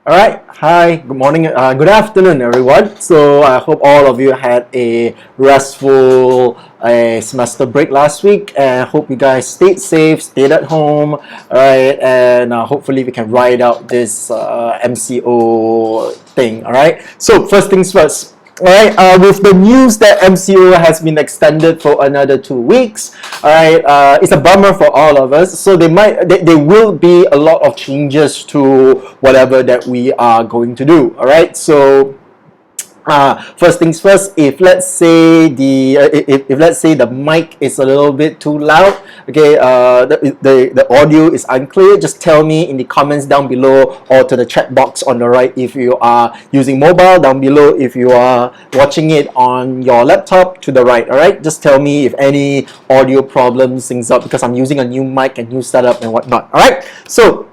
All right. Hi. Good morning. Good afternoon, everyone. So I hope all of you had a restful semester break last week, and I hope you guys stayed safe, stayed at home. All right, and hopefully we can ride out this MCO thing. All right. So first things first. All right, with the news that MCO has been extended for another 2 weeks, all right, it's a bummer for all of us. So there will be a lot of changes to whatever that we are going to do. All right, so first things first, if let's say if let's say the mic is a little bit too loud, okay, the audio is unclear, just tell me in the comments down below or to the chat box on the right if you are using mobile, down below if you are watching it on your laptop to the right. All right, just tell me if any audio problem syncs up because I'm using a new mic and new setup and whatnot. All right, so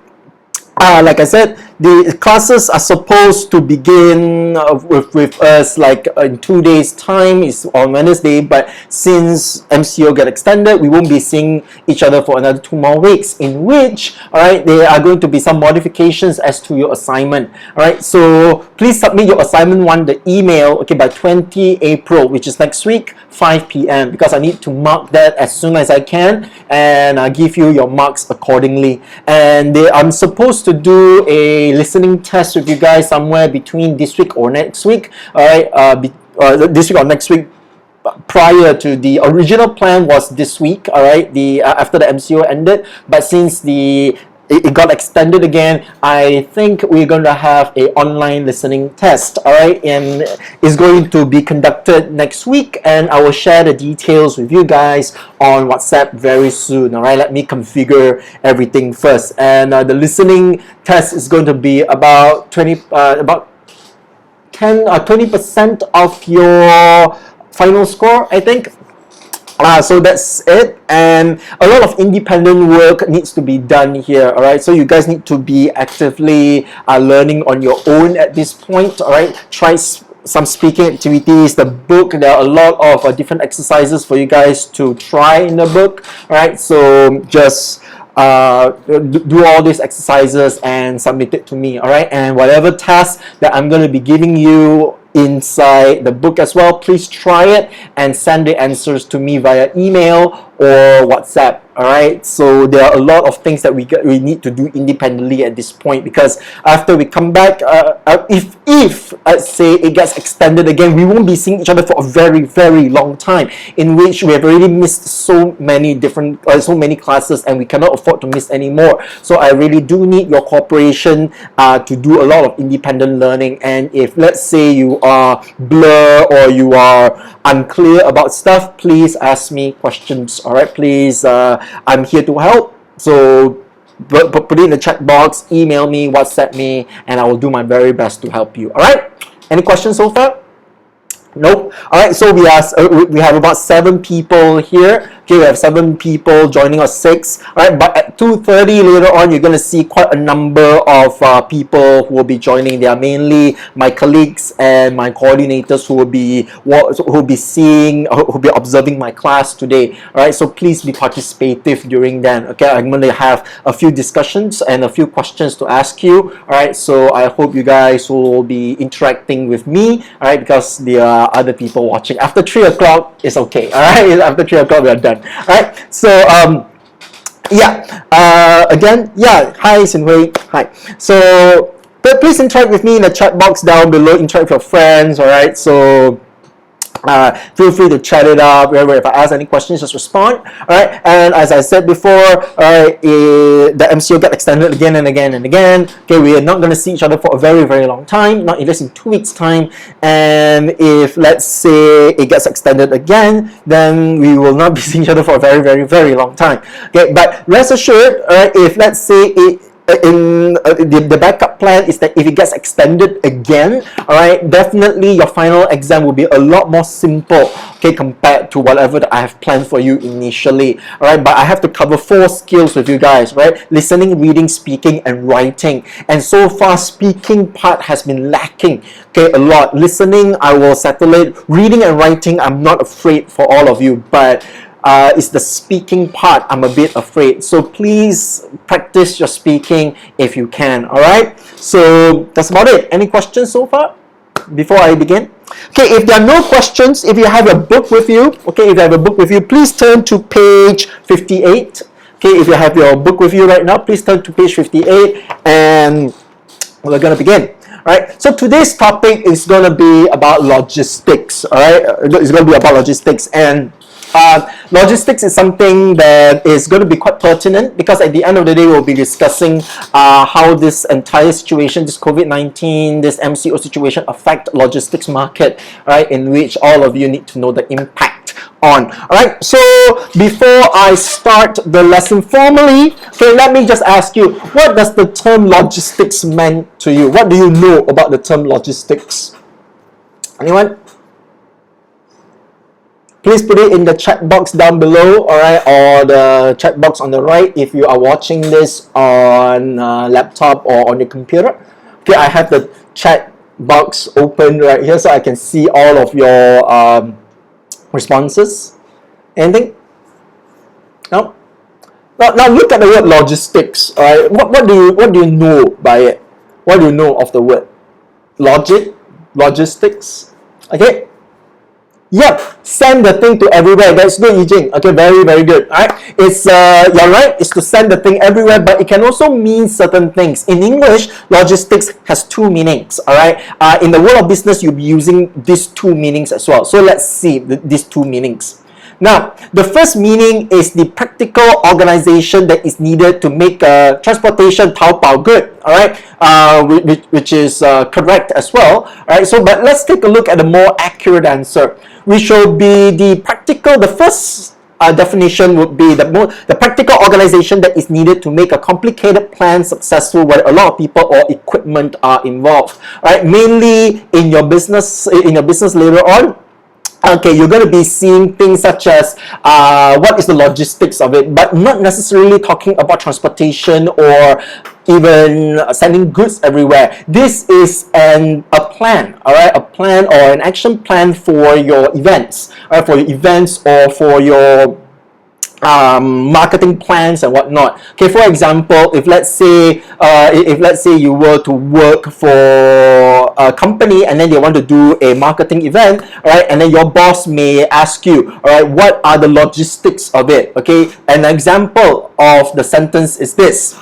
like I said, the classes are supposed to begin with us like in 2 days time. Is on Wednesday, but since MCO got extended, we won't be seeing each other for another 2 more weeks, in which, all right, there are going to be some modifications as to your assignment. All right, so please submit your assignment the email, okay, by 20 April, which is next week, 5 p.m. because I need to mark that as soon as I can and give you your marks accordingly. And I'm supposed to do a listening test with you guys somewhere between this week or next week. All right, this week or next week. Prior to the original plan was this week, all right, the after the MCO ended, but since it got extended again, I think we're going to have a online listening test, all right, and it's going to be conducted next week, and I will share the details with you guys on WhatsApp very soon. All right, let me configure everything first, and the listening test is going to be about 20% of your final score, I think. So that's it, and a lot of independent work needs to be done here. All right, so you guys need to be actively learning on your own at this point. All right, try some speaking activities. The book, there are a lot of different exercises for you guys to try in the book. All right, so just do all these exercises and submit it to me. All right, and whatever task that I'm going to be giving you inside the book as well, please try it and send the answers to me via email or WhatsApp. All right, so there are a lot of things that we need to do independently at this point, because after we come back, if let's say it gets extended again, we won't be seeing each other for a very, very long time, in which we have already missed so many classes and we cannot afford to miss any more. So I really do need your cooperation to do a lot of independent learning. And if let's say you are blur or you are unclear about stuff, please ask me questions. All right, please, I'm here to help. So put it in the chat box, email me, WhatsApp me, and I will do my very best to help you. All right, any questions so far? Nope. All right, so we have about 7 people here. Okay, we have 7 people joining us, 6. All right, but at 2:30 later on, you're going to see quite a number of people who will be joining. They are mainly my colleagues and my coordinators who will be observing my class today. All right, so please be participative during then. Okay, I'm going to have a few discussions and a few questions to ask you. All right, so I hope you guys will be interacting with me. All right, because there are other people watching. After 3 o'clock, it's okay. All right, after 3 o'clock, we are done. All right, so again, hi Sinhui, hi. So please interact with me in the chat box down below, interact with your friends. All right, so feel free to chat it up. If I ask any questions, just respond. All right, and as I said before, all right, the MCO got extended again and again and again. Okay, we are not going to see each other for a very, very long time, not less in 2 weeks time. And if let's say it gets extended again, then we will not be seeing each other for a very, very, very long time. Okay, but rest assured, all right, if let's say the backup plan is that if it gets extended again, all right, definitely your final exam will be a lot more simple, okay, compared to whatever that I have planned for you initially. All right, but I have to cover 4 skills with you guys, right? Listening, reading, speaking, and writing. And so far, speaking part has been lacking, okay, a lot. Listening, I will settle it. Reading and writing, I'm not afraid for all of you, but is the speaking part. I'm a bit afraid. So please practice your speaking if you can. All right. So that's about it. Any questions so far before I begin? Okay, if there are no questions, if you have a book with you, okay, if you have a book with you, please turn to page 58. Okay, if you have your book with you right now, please turn to page 58 and we're going to begin. Alright, so today's topic is going to be about logistics. Alright, it's going to be about logistics, and logistics is something that is going to be quite pertinent because at the end of the day, we'll be discussing how this entire situation, this COVID-19, this MCO situation affect logistics market, right, in which all of you need to know the impact on. Alright, so before I start the lesson formally, okay, let me just ask you, what does the term logistics mean to you? What do you know about the term logistics? Anyone? Please put it in the chat box down below, alright, or the chat box on the right if you are watching this on laptop or on your computer. Okay, I have the chat box open right here so I can see all of your responses. Anything? No? Now look at the word logistics. Alright, what do you know by it? What do you know of the word? Logistics. Okay. Yep, send the thing to everywhere. That's good, Yijing. Okay, very, very good. Alright, it's you're right, it's to send the thing everywhere, but it can also mean certain things. In English, logistics has two meanings. Alright, in the world of business, you'll be using these two meanings as well. So let's see these two meanings. Now, the first meaning is the practical organization that is needed to make a transportation Taobao good, alright, which is correct as well, alright. So, but let's take a look at a more accurate answer. We shall be the first definition would be the practical organization that is needed to make a complicated plan successful where a lot of people or equipment are involved, right? Mainly in your business later on. Okay, you're going to be seeing things such as what is the logistics of it, but not necessarily talking about transportation or even sending goods everywhere. This is a plan, all right, a plan or an action plan for your events, all right, for your events or for your marketing plans and whatnot. Okay, for example, if let's say you were to work for a company and then they want to do a marketing event, right, and then your boss may ask you, all right, what are the logistics of it? Okay, an example of the sentence is this.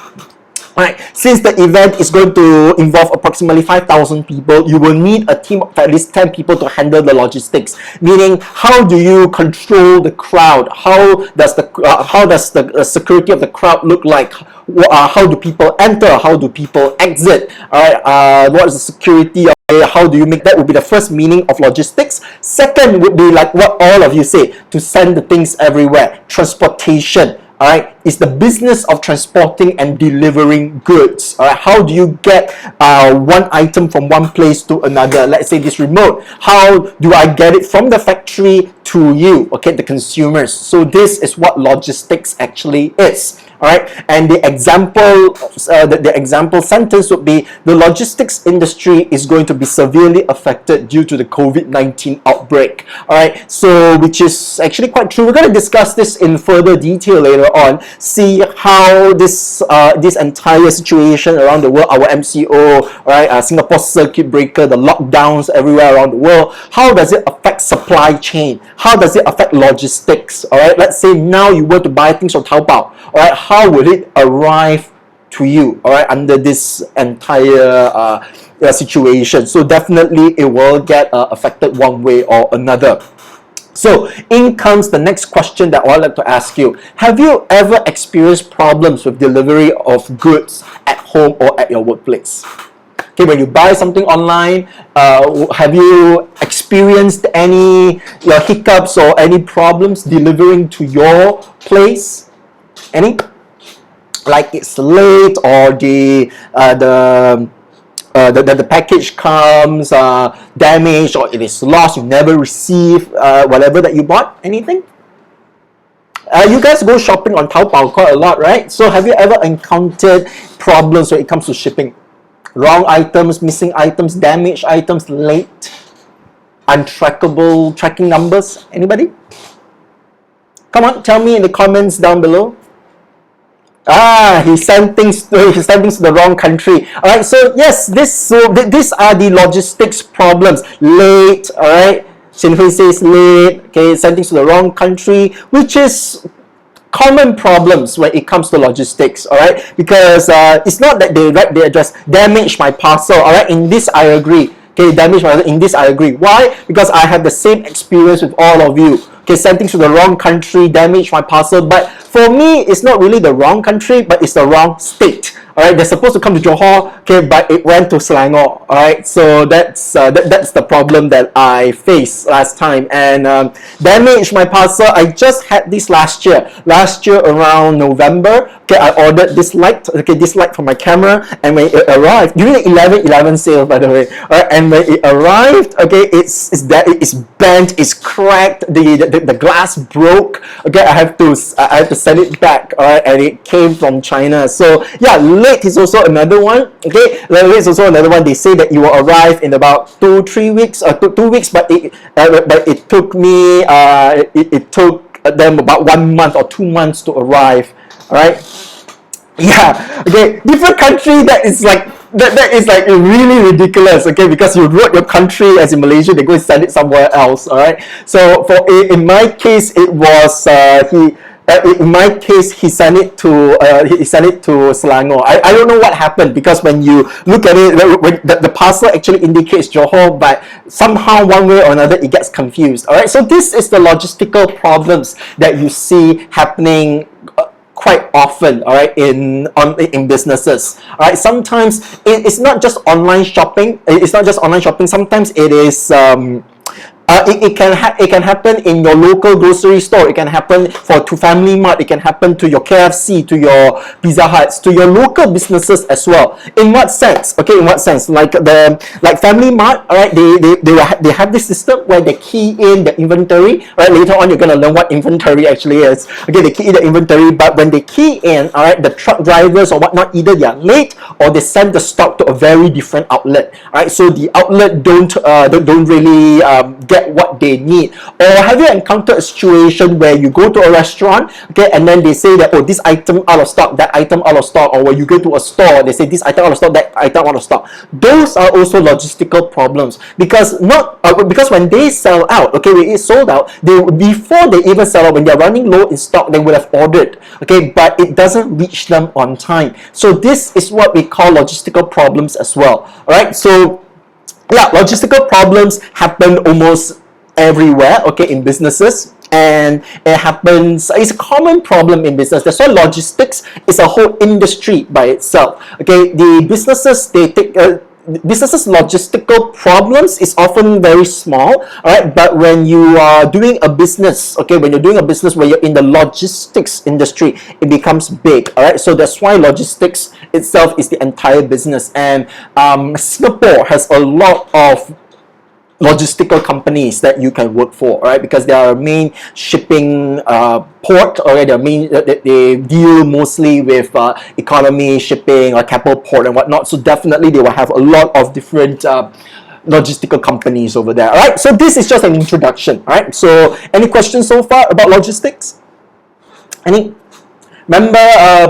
Right. Since the event is going to involve approximately 5,000 people, you will need a team of at least 10 people to handle the logistics. Meaning, how do you control the crowd? How does the security of the crowd look like? How do people enter? How do people exit? Alright. What is the security of it? How do you make that? Would be the first meaning of logistics. Second would be like what all of you say, to send the things everywhere. Transportation. Alright, it's the business of transporting and delivering goods. Alright, how do you get one item from one place to another? Let's say this remote. How do I get it from the factory to you? Okay, the consumers. So this is what logistics actually is. Alright, and the example sentence would be the logistics industry is going to be severely affected due to the COVID-19 outbreak. Alright, so which is actually quite true. We're going to discuss this in further detail later on. See how this entire situation around the world, our MCO, right, Singapore circuit breaker, the lockdowns everywhere around the world, how does it affect supply chain? How does it affect logistics? Alright, let's say now you were to buy things from Taobao. Alright, how would it arrive to you, alright, under this entire situation? So definitely it will get affected one way or another. So in comes the next question that I'd like to ask you. Have you ever experienced problems with delivery of goods at home or at your workplace? Okay, when you buy something online, have you experienced any hiccups or any problems delivering to your place? Any? Like it's late, or the package comes damaged, or it is lost, you never receive whatever that you bought? Anything? You guys go shopping on Taobao quite a lot, right? So have you ever encountered problems when it comes to shipping? Wrong items, missing items, damaged items, late, untrackable tracking numbers? Anybody? Come on, tell me in the comments down below. He sent things to the wrong country. All right, so yes, these are the logistics problems. Late, all right. Shinhui says late. Okay, sent things to the wrong country, which is common problems when it comes to logistics. All right, because it's not that they write the address, damage my parcel. All right, in this I agree. Okay, damage my parcel. In this I agree. Why? Because I have the same experience with all of you. Okay, sent things to the wrong country, damage my parcel. But for me, it's not really the wrong country, but it's the wrong state. All right, they're supposed to come to Johor, okay, but it went to Selangor. All right, so that's the problem that I faced last time. And damage my parcel. I just had this last year. Last year around November, okay, I ordered this light. Okay, this light for my camera, and when it arrived during the 11/11 sale, by the way, all right, and when it arrived, okay, it's bent, it's cracked, the glass broke. Okay, I have to send it back. All right, and it came from China. So yeah, late is also another one. Okay, late is also another one. They say that it will arrive in about 2-3 weeks or 2 weeks, but it took me it took them about 1 month or 2 months to arrive. All right. Yeah. Okay. Different country, that is like really ridiculous. Okay, because you wrote your country as in Malaysia, they go and send it somewhere else. All right. So in my case, it was in my case, he sent it to Selangor. I don't know what happened, because when you look at it, when the parcel actually indicates Johor, but somehow one way or another it gets confused. All right. So this is the logistical problems that you see happening quite often, all right, in businesses. All right, sometimes it's not just online shopping. It's not just online shopping. Sometimes it is it can happen in your local grocery store. It can happen to Family Mart. It can happen to your KFC, to your Pizza Huts, to your local businesses as well. In what sense? Okay, in what sense? Like Family Mart, all right, they have this system where they key in the inventory. Right, later on you're gonna learn what inventory actually is. Okay, they key in the inventory, but when they key in, all right, the truck drivers or whatnot, either they are late or they send the stock to a very different outlet. All right, so the outlet don't really get what they need. Or have you encountered a situation where you go to a restaurant, okay, and then they say that, oh, this item out of stock, that item out of stock, or when you go to a store, they say this item out of stock, that item out of stock. Those are also logistical problems, because because when they sell out, okay, when it's sold out, before they even sell out, when they're running low in stock, they would have ordered, okay, but it doesn't reach them on time. So this is what we call logistical problems as well. All right, so yeah, logistical problems happen almost everywhere, okay, in businesses, and it's a common problem in business. That's why logistics is a whole industry by itself. Okay, the businesses, they take businesses logistical problems is often very small, all right, but when you are doing a business, okay, when you're doing a business where you're in the logistics industry, it becomes big. All right, so that's why logistics itself is the entire business. And Singapore has a lot of logistical companies that you can work for, all right, because they are a main shipping port, or they deal mostly with economy shipping or capital port and whatnot. So definitely they will have a lot of different logistical companies over there. All right, so this is just an introduction. All right, so any questions so far about logistics? Any? Remember,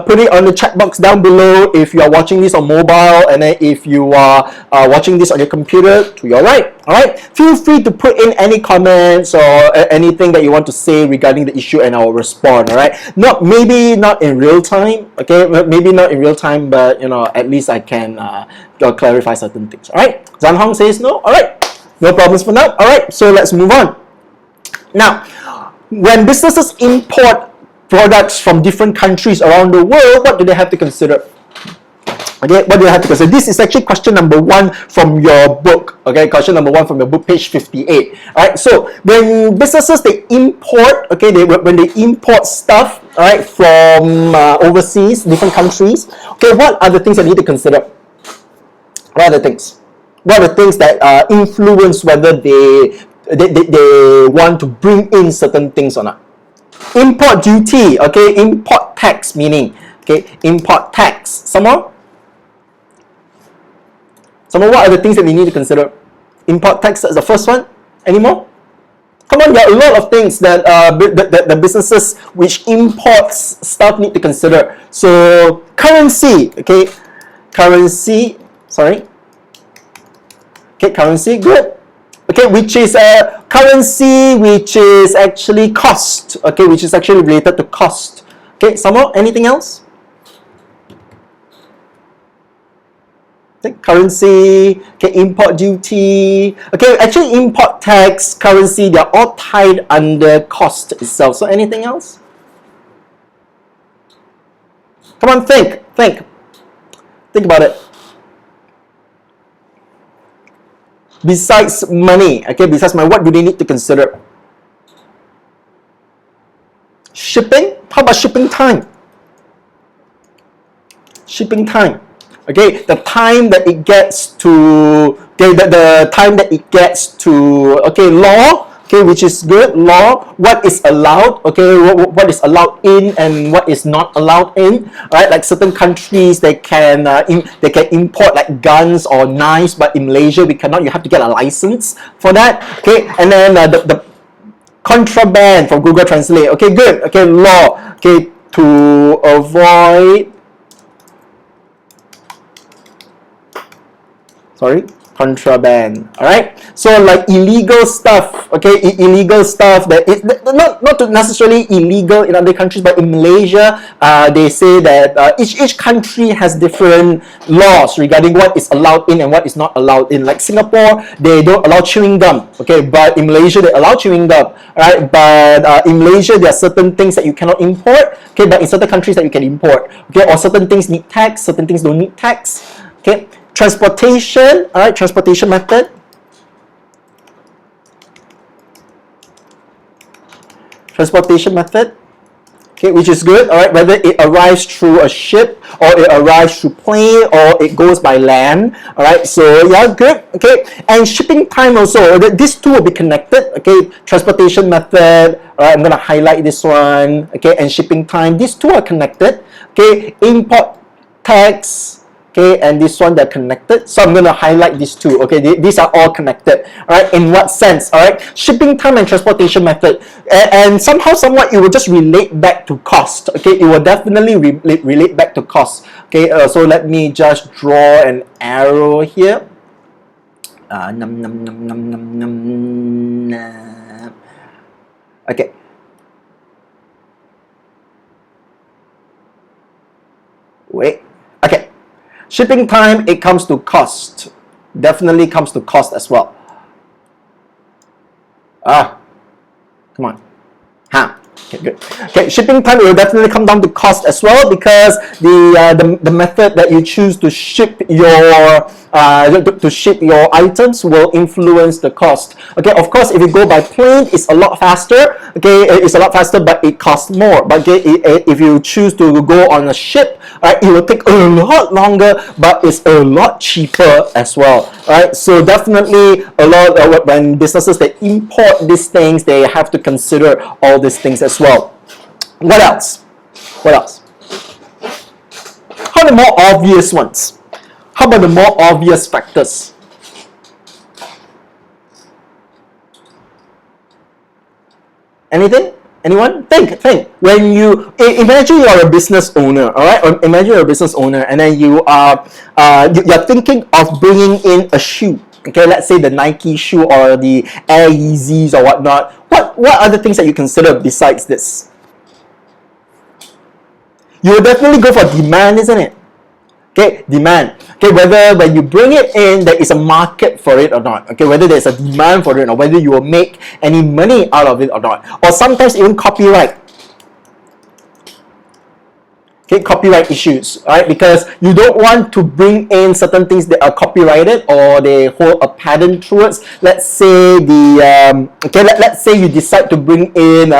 put it on the chat box down below if you are watching this on mobile, and then if you are watching this on your computer, to your right. All right, feel free to put in any comments or anything that you want to say regarding the issue, and I will respond. All right, maybe not in real time. Okay, maybe not in real time, but you know, at least I can clarify certain things. All right, Zhan Hong says no. All right, no problems for now. All right, so let's move on. Now, when businesses import products from different countries around the world, what do they have to consider? Okay, what do you have to consider? This is actually question number 1 from your book. Okay, question number 1 from your book, page 58. All right, so when businesses, they import, okay, when they import stuff, all right, from overseas, different countries, okay, what are the things that you need to consider? What are the things? What are the things that influence whether they want to bring in certain things or not? Import duty, okay, import tax, meaning, okay, import tax. Some more, what are the things that we need to consider? Import tax is the first one. Any more? Come on, there are a lot of things that the businesses which imports stuff need to consider. So currency, okay, currency, sorry, okay, currency, good. Okay, which is a currency which is actually cost, okay, which is actually related to cost. Okay, somehow, anything else? Currency, okay, import duty, okay, actually import tax, currency, they're all tied under cost itself. So anything else? Come on, think about it. Besides money, okay, besides money, what do they need to consider? Shipping, how about shipping time? Shipping time. Okay, the time that it gets to, okay, the time that it gets to, okay, law, okay, which is good, law, what is allowed, okay, what is allowed in and what is not allowed in, right? Like certain countries, they can import like guns or knives, but in Malaysia, we cannot, you have to get a license for that, okay, and then the contraband from Google Translate, okay, good, okay, law, okay, to avoid, contraband. All right, so like illegal stuff, okay, illegal stuff that is not necessarily illegal in other countries, but in Malaysia, they say that each country has different laws regarding what is allowed in and what is not allowed in. Like Singapore, they don't allow chewing gum, okay, but in Malaysia they allow chewing gum. All right, but in Malaysia there are certain things that you cannot import, okay, but in certain countries that you can import, okay, or certain things need tax, certain things don't need tax, okay. Transportation, all right, transportation method. Transportation method, okay, which is good, all right, whether it arrives through a ship or it arrives through plane or it goes by land, all right, so yeah, good, okay, and shipping time also, these two will be connected, okay, transportation method, all right, I'm going to highlight this one, okay, and shipping time, these two are connected, okay, import tax, okay, and this one, they're connected, so I'm going to highlight these two, okay, these are all connected, all right, in what sense, all right, shipping time and transportation method, and somehow, somewhat, it will just relate back to cost, okay, it will definitely relate back to cost, okay, so let me just draw an arrow here, okay, wait, okay, shipping time, it comes to cost. Definitely comes to cost as well. Come on. Okay, good. Okay, shipping time, it will definitely come down to cost as well, because the method that you choose to ship your items will influence the cost. Okay, of course, if you go by plane, it's a lot faster. Okay, it's a lot faster, but it costs more. But okay, if you choose to go on a ship, right, it will take a lot longer, but it's a lot cheaper as well. Right, so definitely a lot when businesses they import these things, they have to consider all these things as well. What else? What else? How are the more obvious ones? How about the more obvious factors? Anything? Anyone? Think. When you imagine you're a business owner, all right? Or imagine you're a business owner, and then you're thinking of bringing in a shoe. Okay, let's say the Nike shoe or the Air Yeezys or whatnot. What other things that you consider besides this? You will definitely go for demand, isn't it? Okay, demand. Okay, whether when you bring it in, there is a market for it or not. Okay, whether there's a demand for it or whether you will make any money out of it or not. Or sometimes even copyright. Okay, copyright issues, right? Because you don't want to bring in certain things that are copyrighted or they hold a patent towards. Let's say let's say you decide to bring in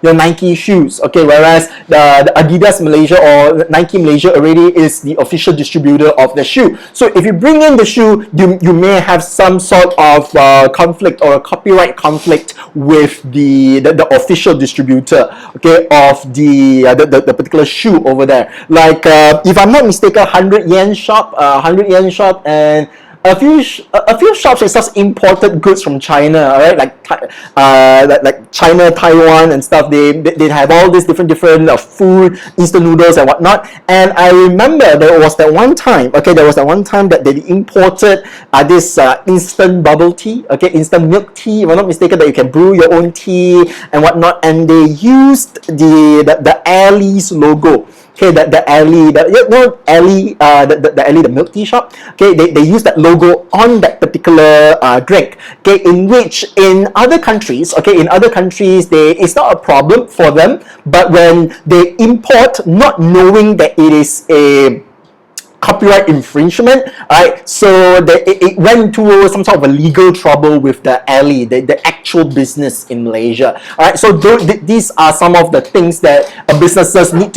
your Nike shoes, okay, whereas the Adidas Malaysia or Nike Malaysia already is the official distributor of the shoe. So if you bring in the shoe, you may have some sort of conflict or a copyright conflict with the official distributor, okay, of the particular shoe over there. Like if I'm not mistaken, 100 yen shop, and a few shops that sells imported goods from China, all right, like China, Taiwan, and stuff. They have all these different food, instant noodles and whatnot. And I remember there was that one time that they imported this instant bubble tea, okay, instant milk tea, if I'm not mistaken, that you can brew your own tea and whatnot. And they used the Ali's logo. Okay, the alley, the milk tea shop. Okay, they use that logo on that particular drink. Okay, in which in other countries, it's not a problem for them. But when they import, not knowing that it is a copyright infringement, right? So it went into some sort of a legal trouble with the alley, the actual business in Malaysia. All right. So these are some of the things that a business need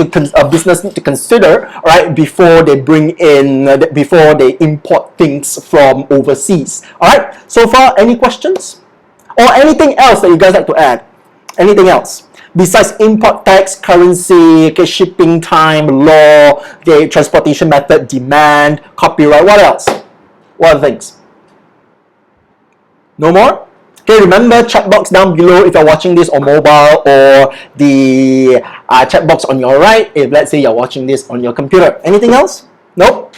to consider, right, before they import things from overseas. All right. So far, any questions or anything else that you guys like to add? Anything else? Besides import tax, currency, okay, shipping time, law, okay, transportation method, demand, copyright, what else? What other things? No more? Okay, remember chat box down below if you're watching this on mobile, or the chat box on your right if let's say you're watching this on your computer. Anything else? Nope?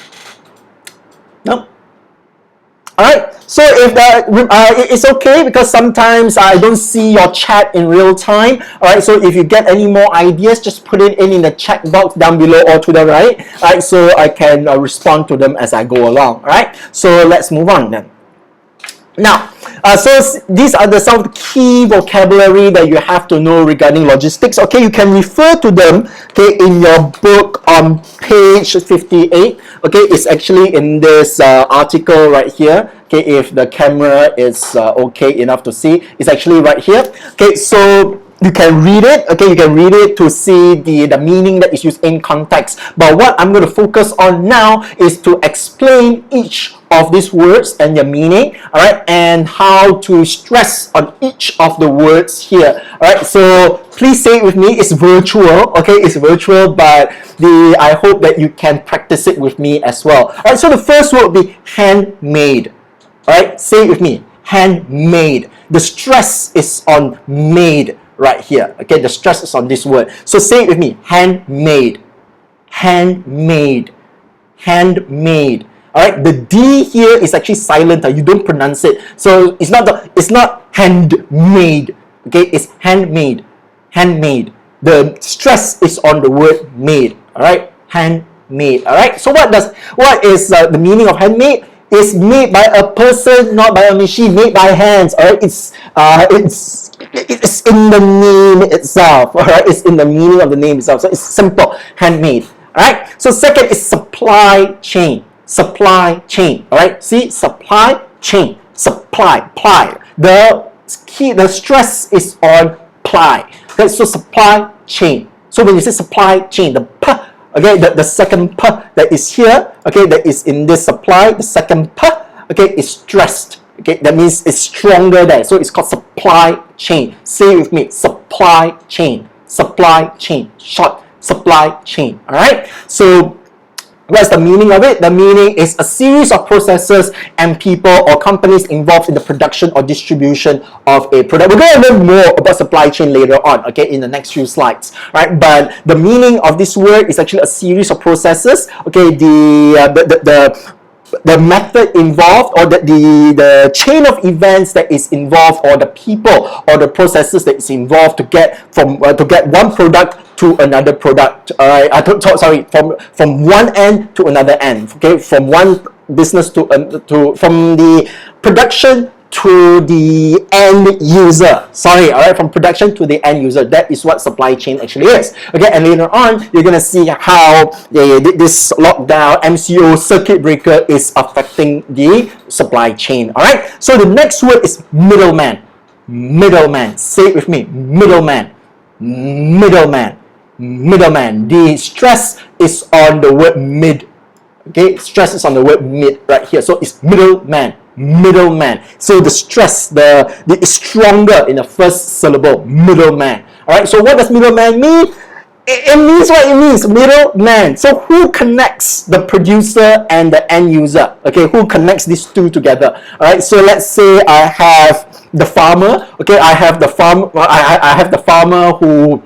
Nope? Alright, so if it's okay because sometimes I don't see your chat in real time. Alright, so if you get any more ideas, just put it in the chat box down below or to the right. Alright, so I can respond to them as I go along. Alright, so let's move on then. Now, so these are some of the key vocabulary that you have to know regarding logistics. Okay, you can refer to them, okay, in your book on page 58. Okay, it's actually in this article right here. Okay, if the camera is okay enough to see, it's actually right here. Okay, so you can read it. Okay, you can read it to see the meaning that is used in context. But what I'm going to focus on now is to explain each of these words and their meaning, all right, and how to stress on each of the words here. All right, so please say it with me. It's virtual, okay, it's virtual, but I hope that you can practice it with me as well. All right, so the first word will be handmade. All right, say it with me. Handmade. The stress is on made right here. Okay, the stress is on this word. So say it with me. Handmade. Handmade. Handmade. Alright, the D here is actually silent. You don't pronounce it. So it's not handmade. Okay, it's handmade. Handmade. The stress is on the word made. Alright, handmade. Alright, so what is the meaning of handmade? It's made by a person, not by a machine. Made by hands. Alright, it's in the name itself. Alright, it's in the meaning of the name itself. So it's simple. Handmade. Alright, so second is supply chain. Supply chain. Alright, see, supply chain. Ply. The stress is on ply. Okay, so supply chain. So when you say supply chain, the p, okay, the second p that is here, okay, that is in this supply, the second p, okay, is stressed. Okay, that means it's stronger there. So it's called supply chain. Say it with me. Supply chain. Supply chain. Short. Supply chain. Alright, so what's the meaning of it? The meaning is a series of processes and people or companies involved in the production or distribution of a product. We're going to learn more about supply chain later on, okay, in the next few slides, right? But the meaning of this word is actually a series of processes, okay, the method involved, or the chain of events that is involved, or the people or the processes that is involved to get one product to another product. From one end to another end. Okay, from one business from the production to the end user. From production to the end user. That is what supply chain actually is. Okay, and later on, you're gonna see how this lockdown, MCO, circuit breaker is affecting the supply chain. All right. So the next word is middleman. Middleman. Say it with me. Middleman. Middleman. Middleman. The stress is on the word mid. Okay, stress is on the word mid right here. So it's middleman. Middleman. So the stress, is stronger in the first syllable. Middleman. All right. So what does middleman mean? It means what it means, middleman. So who connects the producer and the end user? Okay, who connects these two together? All right. So let's say I have the farmer. Okay, I have the I have the farmer who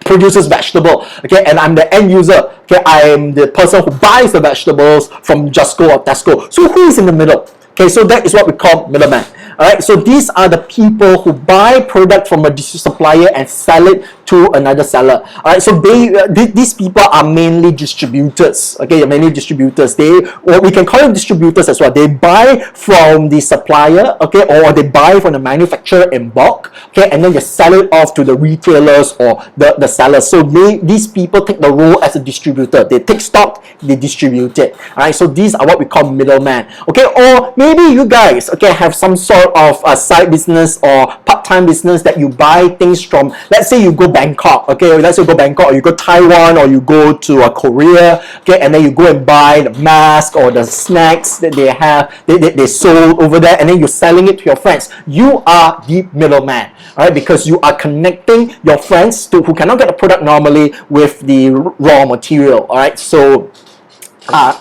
produces vegetable, okay, and I'm the end user, okay, I'm the person who buys the vegetables from Justco or Tesco. So who is in the middle? Okay, so that is what we call middleman. All right, so these are the people who buy product from a supplier and sell it to another seller. All right, so these people are mainly distributors. Okay, mainly distributors. We can call them distributors as well. They buy from the supplier, okay, or they buy from the manufacturer in bulk, okay, and then they sell it off to the retailers or the sellers. So these people take the role as a distributor. They take stock, they distribute it. All right, so these are what we call middleman. Okay, or maybe you guys, okay, have some sort of a side business or part-time business that you buy things from. Let's say you go Bangkok, okay, let's say you go Bangkok, or you go Taiwan, or you go to Korea, okay, and then you go and buy the mask or the snacks that they have, they sold over there, and then you're selling it to your friends. You are the middleman, all right, because you are connecting your friends to who cannot get the product normally with the raw material, all right, so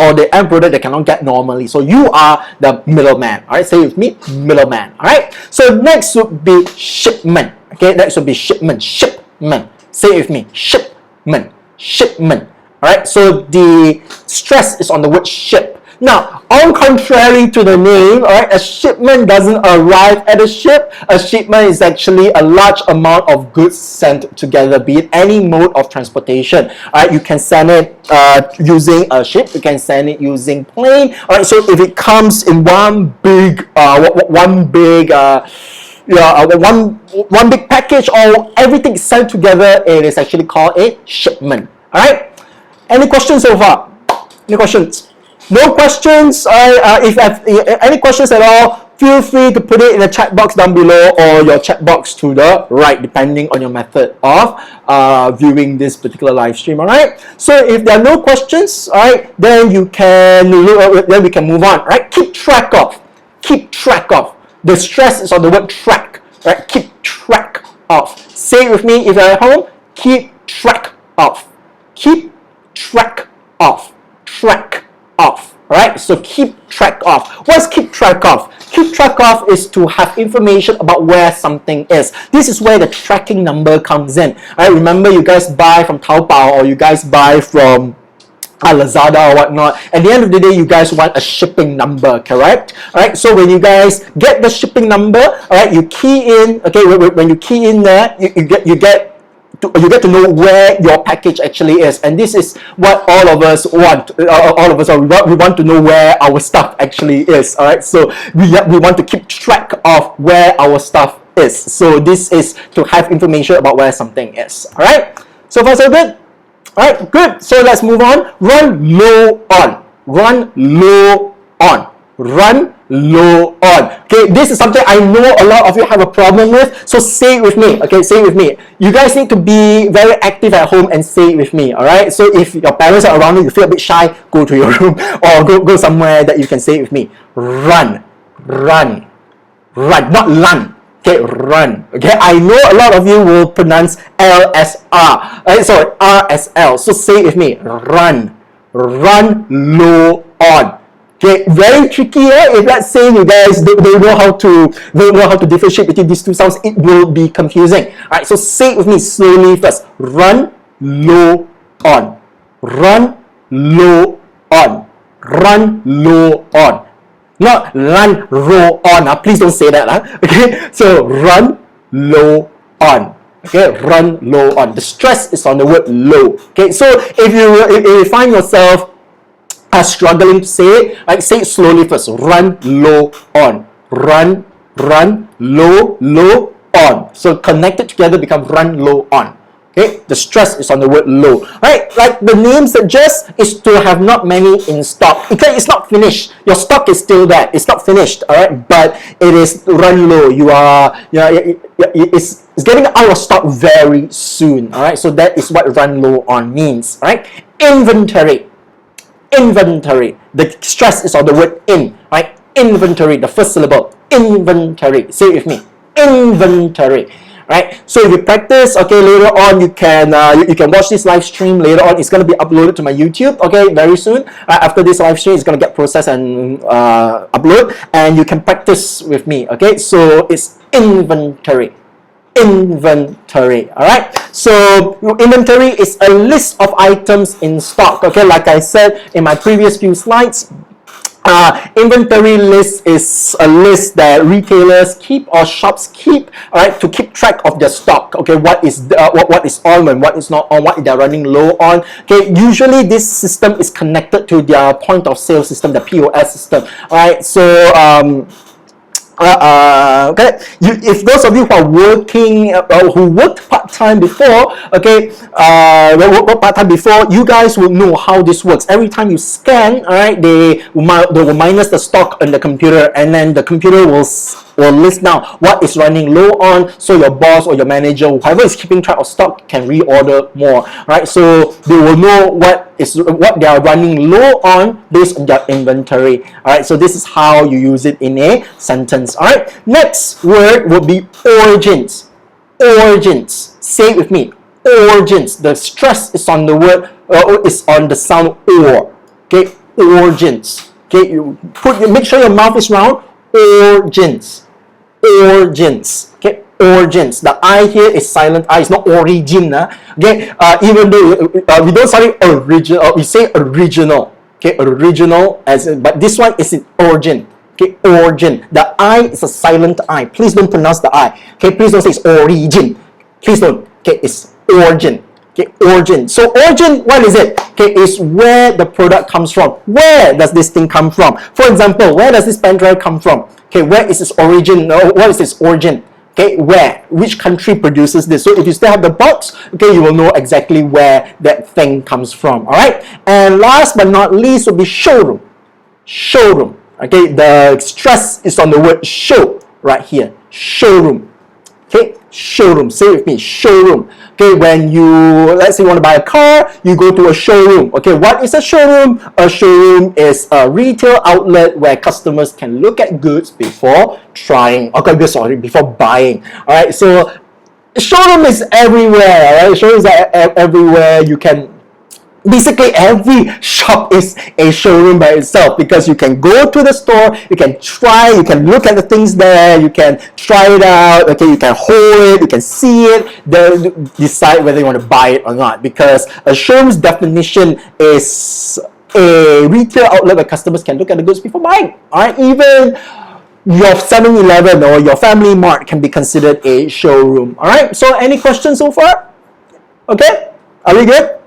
or the end product they cannot get normally. So you are the middleman. All right, say with me, middleman. All right. So next would be shipment. Okay, next would be shipment. Shipment. Say it with me, shipment. Shipment. All right. So the stress is on the word ship. Now, on contrary to the name, all right, a shipment doesn't arrive at a ship. A shipment is actually a large amount of goods sent together, be it any mode of transportation. All right, you can send it using a ship. You can send it using plane. All right, so if it comes in one big one big package, or everything is sent together, it is actually called a shipment. All right. Any questions so far? Any questions? No questions. If you have any questions at all, feel free to put it in the chat box down below or your chat box to the right, depending on your method of viewing this particular live stream. All right. So if there are no questions, all right, then you can then we can move on. Right. Keep track of. Keep track of. The stress is on the word track. Right. Keep track of. Say it with me if you're at home. Keep track of. Keep track of. Track of. Alright, so keep track of. What's keep track of? Keep track of is to have information about where something is. This is where the tracking number comes in. Alright, remember you guys buy from Taobao or you guys buy from Lazada or whatnot. At the end of the day, you guys want a shipping number, correct? Alright, so when you guys get the shipping number, alright, you key in, okay, when you key in there, you get to know where your package actually is, and this is what all of us want. We want to know where our stuff actually is. All right, so we want to keep track of where our stuff is. So this is to have information about where something is. All right, so far so good. All right, good. So let's move on. Run low on. Run low on. Run low on. Okay, this is something I know a lot of you have a problem with, so say it with me. Okay, say it with me. You guys need to be very active at home and say it with me. All right, so if your parents are around you, you feel a bit shy, go to your room or go somewhere that you can say it with me. Run, run, run, not run. Okay, run. Okay, I know a lot of you will pronounce LSR. Sorry, RSL. So say it with me. Run, run low on. Okay, very tricky. If let's say you guys don't know how to differentiate between these two sounds, it will be confusing. All right, so say it with me slowly first. Run low on. Run low on. Run low on. Not run roll on. Please don't say that. Okay, so run low on. Okay, run low on. The stress is on the word low. Okay, so if you find yourself struggling to say it, right, say it slowly first. Run low on. Run low on. So connected together become run low on. Okay, the stress is on the word low. Right, like the name suggests, is to have not many in stock. Okay, it's not finished. Your stock is still there. It's not finished. All right, but it is run low. It's getting out of stock very soon. All right, so that is what run low on means. All right, inventory. Inventory. The stress is on the word in. Right, inventory. The first syllable. Inventory. Say it with me. Inventory. right? So if you practice, okay, later on you can watch this live stream later on. It's going to be uploaded to my YouTube, okay, very soon. After this live stream, it's going to get processed and upload, and you can practice with me, okay? So it's inventory. Inventory, all right? So inventory is a list of items in stock, okay? Like I said in my previous few slides, inventory list is a list that retailers keep or shops keep, all right, to keep track of their stock. Okay, what is what is on and what is not on, what they're running low on. Okay, usually this system is connected to their point of sale system, the POS system. All right, so okay, if those of you who are working, who worked part-time before, okay, worked part-time before, you guys will know how this works. Every time you scan, all right, they will minus the stock on the computer, and then the computer will list down what is running low on, so your boss or your manager, whoever is keeping track of stock, can reorder more, right? So they will know what they are running low on based on their inventory. All right, so this is how you use it in a sentence. All right, next word will be origins. Origins, say it with me, origins. The stress is on the word, is on the sound or. Okay, origins. Okay, you make sure your mouth is round. Origins. Origins. Okay, origins. The I here is silent I. It's not origin. Okay, even though we don't say original, we say original. Okay, original but this one is in origin. Okay, origin. The I is a silent I. Please don't pronounce the I. Okay, please don't say it's origin. Please don't. Okay, it's origin. Okay, origin. So origin, what is it? Okay, is where the product comes from. Where does this thing come from? For example, where does this pen drive come from? Okay, where is its origin? What is its origin? Okay, where? Which country produces this? So if you still have the box, okay, you will know exactly where that thing comes from. All right. And last but not least will be showroom. Showroom. Okay, the stress is on the word show right here. Showroom. Okay, showroom. Say it with me, showroom. Okay, when let's say you want to buy a car, you go to a showroom. Okay, what is a showroom? A showroom is a retail outlet where customers can look at goods before trying. Okay, sorry, before buying. All right, so showroom is everywhere. All right, showrooms are everywhere. You can. Basically, every shop is a showroom by itself, because you can go to the store, you can try, you can look at the things there, you can try it out, okay, you can hold it, you can see it, then decide whether you want to buy it or not. Because a showroom's definition is a retail outlet where customers can look at the goods before buying. Alright, even your 7-Eleven or your Family Mart can be considered a showroom. Alright, so any questions so far? Okay, are we good?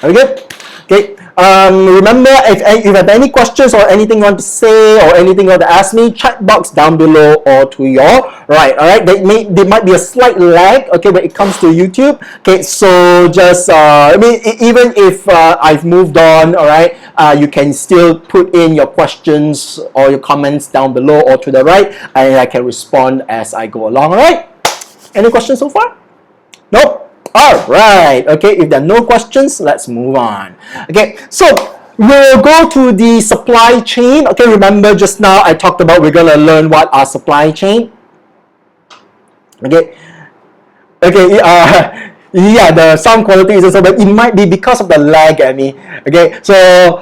Are we good? Okay. Remember, if you have any questions or anything you want to say or anything you want to ask me, chat box down below or to your right. All right. There might be a slight lag. Okay, when it comes to YouTube. Okay, so just I mean, even if I've moved on, all right, you can still put in your questions or your comments down below or to the right, and I can respond as I go along. All right. Any questions so far? Nope. All right. Okay, if there are no questions, let's move on. Okay, so we'll go to the supply chain. Okay, remember just now I talked about we're going to learn what our supply chain. Okay. Okay, yeah, the sound quality is also, but it might be because of the lag, Annie. Okay, so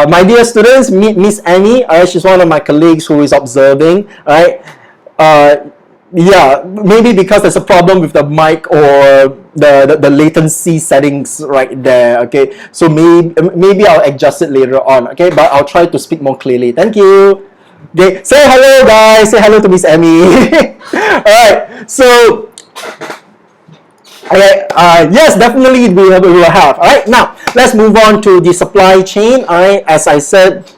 my dear students, meet Miss Annie. She's one of my colleagues who is observing. All right. Yeah, maybe because there's a problem with the mic or the latency settings right there. Okay, so maybe I'll adjust it later on. Okay, but I'll try to speak more clearly. Thank you. Okay, say hello, guys. Say hello to Miss Emmy. All right, so okay, yes, definitely we will have. All right, now let's move on to the supply chain. All right, as I said.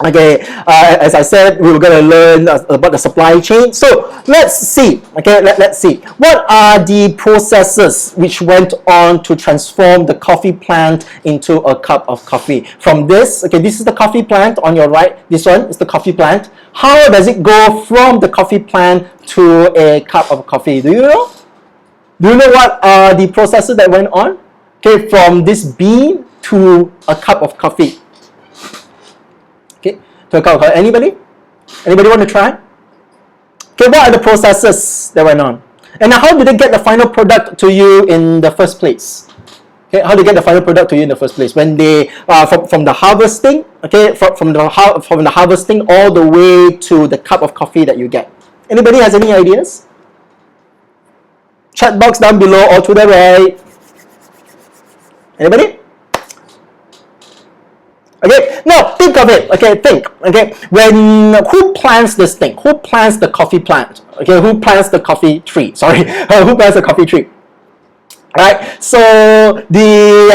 Okay, as I said, we were going to learn about the supply chain. So let's see. Okay, let's see. What are the processes which went on to transform the coffee plant into a cup of coffee? From this, okay, this is the coffee plant on your right. This one is the coffee plant. How does it go from the coffee plant to a cup of coffee? Do you know? Do you know what are the processes that went on? Okay, from this bean to a cup of coffee. Okay, to a cup of coffee. Anybody? Anybody want to try? Okay, what are the processes that went on? And how did they get the final product to you in the first place? Okay, how do they get the final product to you in the first place? When they from the harvesting, okay, from the harvesting all the way to the cup of coffee that you get. Anybody has any ideas? Chat box down below or to the right. Anybody? Okay, now think of it. Okay, think. Okay, who plants this thing? Who plants the coffee plant? Okay, who plants the coffee tree? Sorry, who plants the coffee tree? Right. So the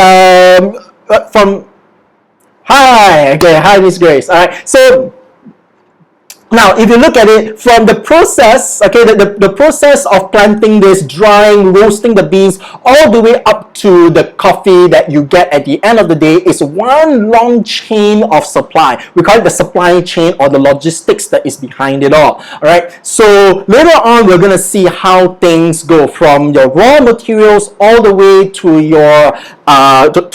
from hi. Okay, hi Miss Grace. All right. So now, if you look at it from the process, okay, the process of planting this, drying, roasting the beans, all the way up to the coffee that you get at the end of the day is one long chain of supply. We call it the supply chain or the logistics that is behind it all. All right. So later on, we're gonna see how things go from your raw materials all the way to your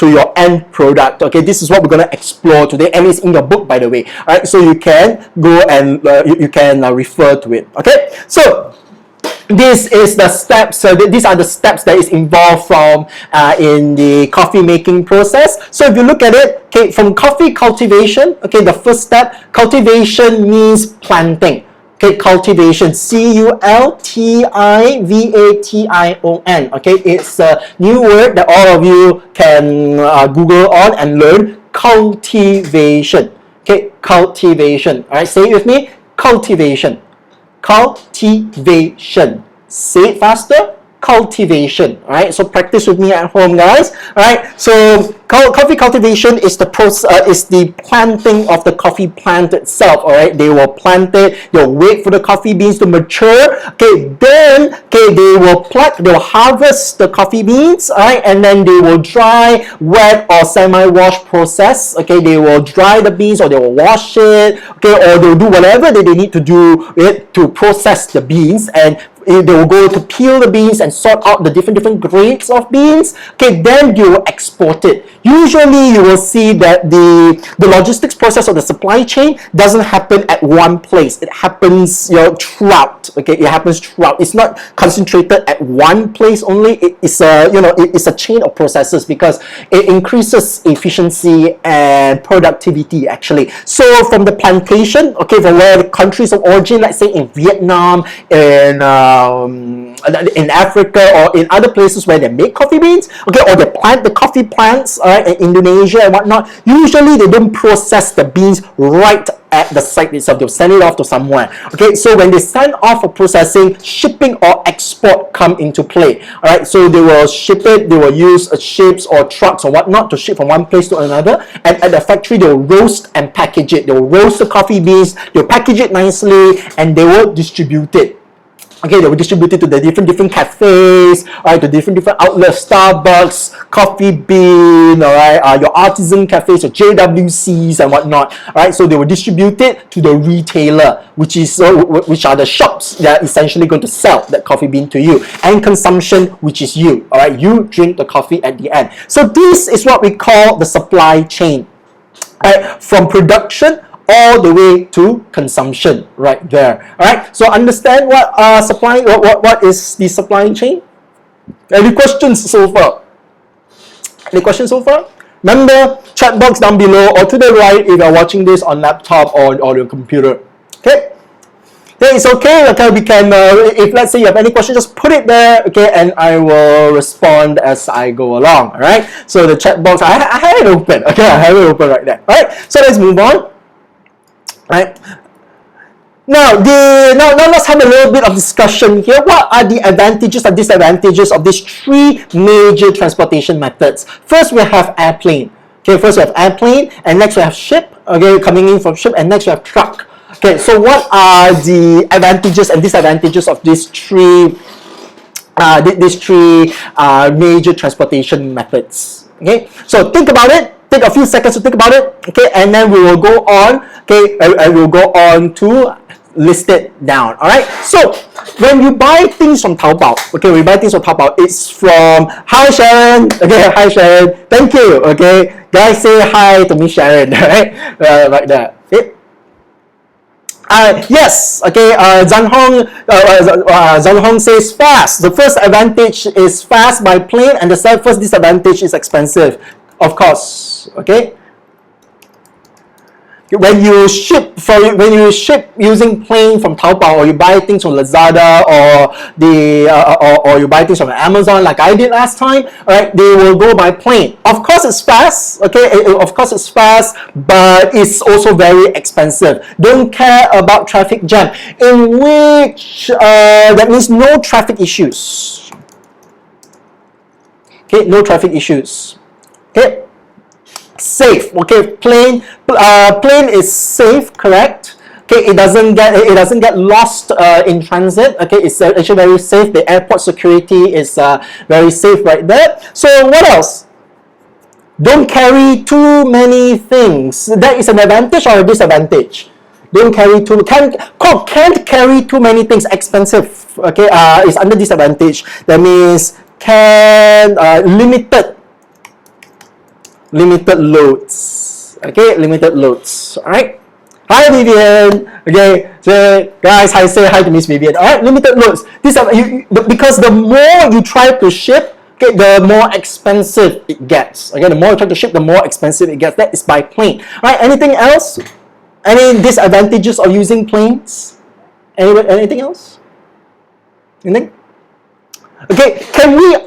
your end product. Okay, this is what we're gonna explore today, and it's in your book, by the way. All right, so you can go and you can refer to it. Okay, so this is the steps. So these are the steps that is involved from in the coffee making process. So if you look at it, okay, from coffee cultivation, okay, the first step, cultivation means planting. Okay, cultivation, C-U-L-T-I-V-A-T-I-O-N. Okay, it's a new word that all of you can Google on and learn. Cultivation. Okay, cultivation. All right, say it with me. Cultivation. Cultivation. Say it faster. Cultivation. All right, so practice with me at home, guys. All right, so coffee cultivation is the process, is the planting of the coffee plant itself. All right, they will plant it. They'll wait for the coffee beans to mature. Okay, then they will pluck. They'll harvest the coffee beans. All right, and then they will dry, wet or semi-wash process. Okay, they will dry the beans or they will wash it. Okay, or they'll do whatever that they need to do it to process the beans, and they will go to peel the beans and sort out the different grades of beans. Okay, then you will export it. Usually you will see that the logistics process of the supply chain doesn't happen at one place. It happens throughout. Okay, it happens throughout. It's not concentrated at one place only. It's a it's a chain of processes because it increases efficiency and productivity actually. So from the plantation, okay, from where the countries of origin, let's say in Vietnam, in Africa or in other places where they make coffee beans, okay, or they plant the coffee plants, in Indonesia and whatnot, usually they don't process the beans right at the site itself. They'll send it off to somewhere. Okay, so when they send off for processing, shipping or export come into play. All right, so they will ship it. They will use ships or trucks or whatnot to ship from one place to another. And at the factory, they will roast and package it. They will roast the coffee beans. They'll package it nicely, and they will distribute it. Okay, they will distribute it to the different cafes, all right, to different outlets, Starbucks, Coffee Bean, all right, your artisan cafes, your JWCs and whatnot, all right. So they will distribute it to the retailer, which are the shops that are essentially going to sell that coffee bean to you, and consumption, which is you, all right. You drink the coffee at the end. So this is what we call the supply chain, all right, from production all the way to consumption, right there. All right, so understand what what is the supply chain? Any questions so far? Any questions so far? Remember, chat box down below or to the right if you're watching this on laptop or your computer. Okay, then it's okay. Okay, we can if let's say you have any questions, just put it there, okay, and I will respond as I go along. All right, so the chat box, I have it open. Okay, I have it open right there. All right, so let's move on. Right. Now let's have a little bit of discussion here. What are the advantages and disadvantages of these three major transportation methods? First, we have airplane. Okay, first we have airplane, and next we have ship. Okay, coming in from ship, and next we have truck. Okay, so what are the advantages and disadvantages of these three major transportation methods? Okay, so think about it. Take a few seconds to think about it, okay, and then we will go on, okay, I will go on to list it down, all right? So, when you buy things from Taobao, okay, we buy things from Taobao, it's from, hi Sharon, okay, hi Sharon, thank you, okay, guys say hi to me Sharon, right, right there, okay? Yes, okay, Zhang Hong says fast. The first advantage is fast by plane, and the first disadvantage is expensive, of course, okay? When you ship using plane from Taobao, or you buy things from Lazada, or you buy things from Amazon like I did last time, right? They will go by plane. Of course it's fast, okay? Of course it's fast, but it's also very expensive. Don't care about traffic jam, in which that means no traffic issues. Okay, no traffic issues. Okay. Safe, okay, plane is safe, correct? Okay, it doesn't get lost in transit. Okay, it's actually very safe. The airport security is very safe right there. So what else? Don't carry too many things. That is an advantage or a disadvantage? Don't carry can't carry too many things. Expensive. Okay, is under disadvantage. That means limited loads. Okay, limited loads. All right. Hi Vivian. Okay, so guys, say hi to Miss Vivian. All right, limited loads. Because the more you try to ship, okay, the more expensive it gets. Okay, the more you try to ship, the more expensive it gets. That is by plane. All right. Anything else? Any disadvantages of using planes? Anything else? Anything? Okay, can we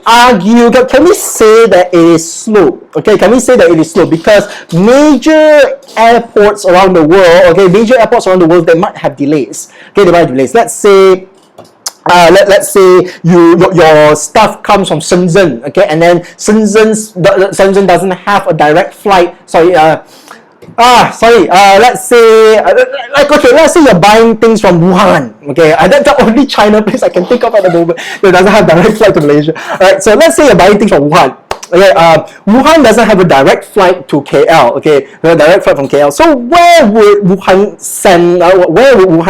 say that it is slow? Okay, can we say that it is slow? Because major airports around the world, they might have delays. Okay, they might have delays. Let's say your stuff comes from Shenzhen, okay, and then Shenzhen doesn't have a direct flight. Let's say let's say you're buying things from Wuhan. Okay, that's the only China place I can think of at the moment that doesn't have direct flight to Malaysia. Alright, so let's say you're buying things from Wuhan. Okay, Wuhan doesn't have a direct flight to KL. Okay, a direct flight from KL. So where would Wuhan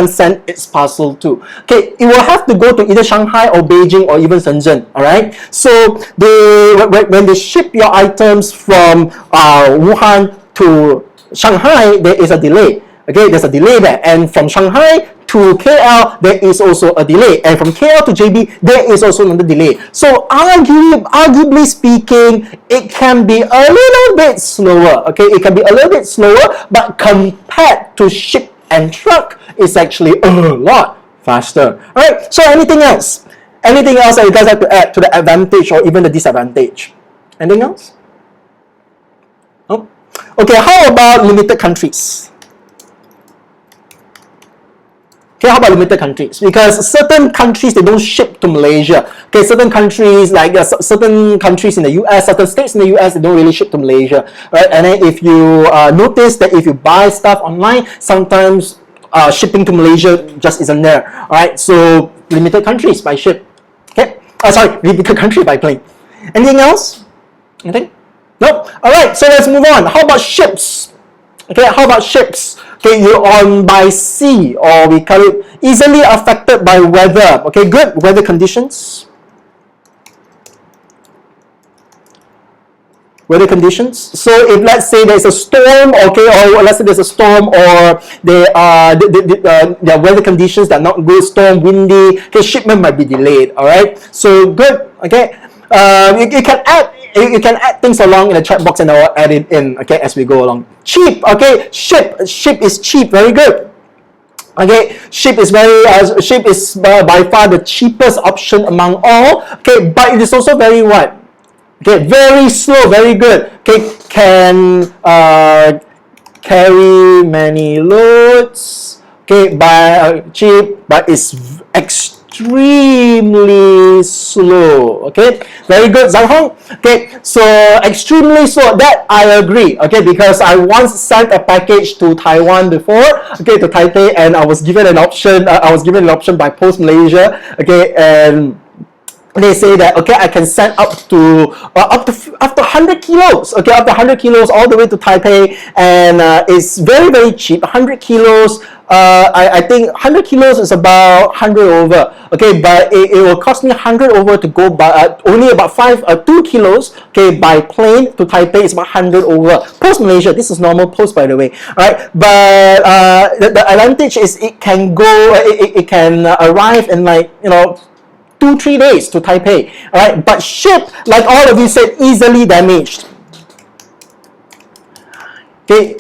send its parcel to? Okay, it will have to go to either Shanghai or Beijing or even Shenzhen. All right. So when they ship your items from Wuhan to Shanghai, there is a delay. Okay, there's a delay there, and from Shanghai to KL, there is also a delay, and from KL to JB, there is also another delay. So arguably speaking, it can be a little bit slower. Okay, it can be a little bit slower, but compared to ship and truck, it's actually a lot faster. All right. So anything else? Anything else that you guys have to add to the advantage or even the disadvantage? Anything else? Oh. Okay, how about limited countries? Okay, how about limited countries? Because certain countries, they don't ship to Malaysia. Okay, certain countries, like certain countries in the US, certain states in the US, they don't really ship to Malaysia. Right? And then if you notice that if you buy stuff online, sometimes shipping to Malaysia just isn't there. Alright, so limited countries by ship. Okay, limited country by plane. Anything else? Anything? Nope. Alright, so let's move on. How about ships? Okay, how about ships? Okay, you're on by sea, or we call it easily affected by weather. Okay, good weather conditions. Weather conditions. So if let's say there's a storm, okay, or let's say there's a storm, or there are weather conditions that are not good, storm, windy, okay, shipment might be delayed. All right, so good. Okay, you can add things along in the chat box, and I'll add it in, okay, as we go along. Cheap, okay, ship is cheap, very good. Okay, ship is by far the cheapest option among all. Okay, but it is also very what? Okay, very slow, very good. Okay, can carry many loads. Okay, by cheap, but it's extremely slow. Okay, very good, Zhang Hong. Okay, so extremely slow, that I agree. Okay, because I once sent a package to Taiwan before, okay, to Taipei, and I was given an option by Post Malaysia. Okay, and they say that, okay, I can send up to 100 kilos, okay, up to 100 kilos all the way to Taipei, and it's very, very cheap. 100 kilos I think 100 kilos is about 100 over. Okay, but it will cost me 100 over to go by only about 2 kilos. Okay, by plane to Taipei is about 100 over. Post Malaysia, this is normal post by the way. Alright, but the advantage is it can go, it can arrive in like 2-3 days to Taipei. Alright, but ship, like all of you said, easily damaged. Okay.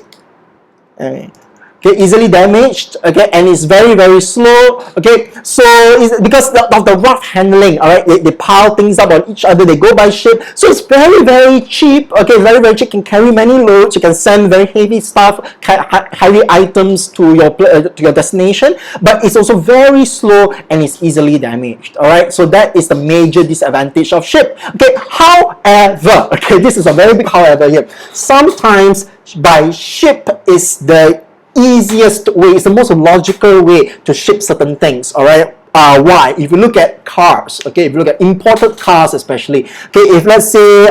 Okay, easily damaged, okay, and it's very, very slow, okay, so it's because of the rough handling, all right, they pile things up on each other, they go by ship, so it's very, very cheap, okay, very, very cheap, can carry many loads, you can send very heavy stuff, heavy items to your destination, but it's also very slow and it's easily damaged, all right, so that is the major disadvantage of ship, okay, however, okay, this is a very big however here, sometimes by ship is the easiest way, it's the most logical way to ship certain things, all right. Why? If you look at cars, okay, if you look at imported cars especially, okay, if let's say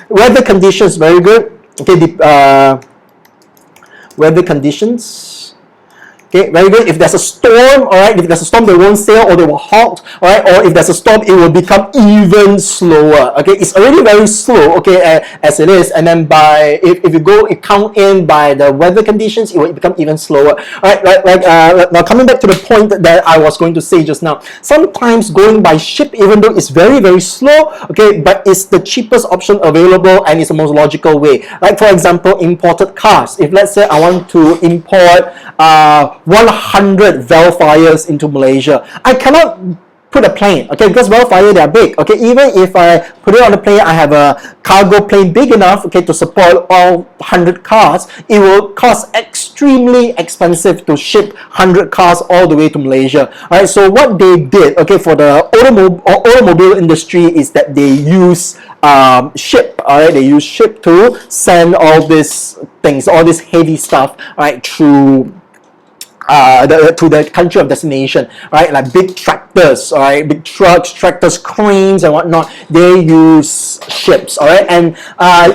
weather conditions very good, okay, the weather conditions, okay, very good. If there's a storm, all right, if there's a storm, they won't sail or they will halt, all right, or if there's a storm, it will become even slower, okay, it's already very slow, okay, as it is, and then if you count in by the weather conditions, it will become even slower, all right, now coming back to the point that I was going to say just now, sometimes going by ship, even though it's very, very slow, okay, but it's the cheapest option available and it's the most logical way, like for example, imported cars, if let's say I want to import 100 Velfires into Malaysia, I cannot put a plane, okay, because Velfire, they are big, okay, even if I put it on the plane, I have a cargo plane big enough, okay, to support all 100 cars, it will cost extremely expensive to ship 100 cars all the way to Malaysia, alright, so what they did, okay, for the automobile industry is that they use ship, alright, they use ship to send all these things, all this heavy stuff, right, through to the country of destination, right? Like big tractors, all right, big trucks, tractors, cranes, and whatnot. They use ships, all right, and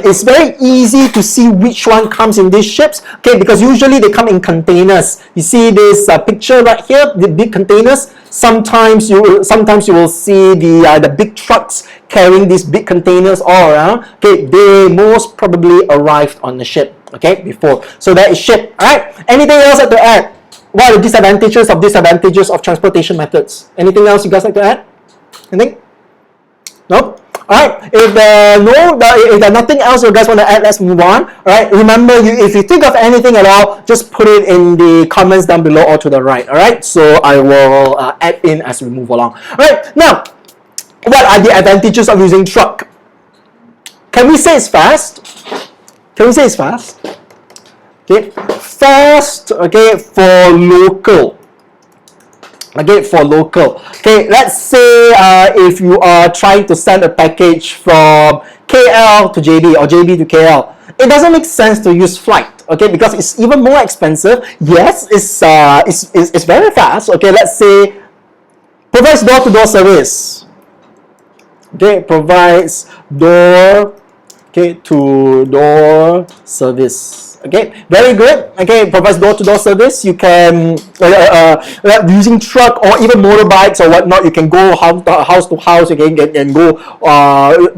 it's very easy to see which one comes in these ships, okay, because usually they come in containers. You see this picture right here, the big containers. Sometimes you will see the big trucks carrying these big containers all around. Okay, they most probably arrived on the ship, okay, before. So that is ship, all right. Anything else to add? What are the disadvantages of transportation methods? Anything else you guys like to add? Anything? Nope? Alright, if there's nothing else you guys want to add, let's move on. Alright, remember, if you think of anything at all, just put it in the comments down below or to the right. Alright, so I will add in as we move along. Alright, now, what are the advantages of using truck? Can we say it's fast? Can we say it's fast? Okay, fast, okay, for local. Okay, for local. Okay, let's say if you are trying to send a package from KL to JB or JB to KL, it doesn't make sense to use flight. Okay, because it's even more expensive. Yes, it's very fast. Okay, let's say provides door-to-door service. Okay, provides door-to-door service. Okay, very good. Okay, provides door-to-door service. You can using truck or even motorbikes or whatnot. You can go house to house. You can go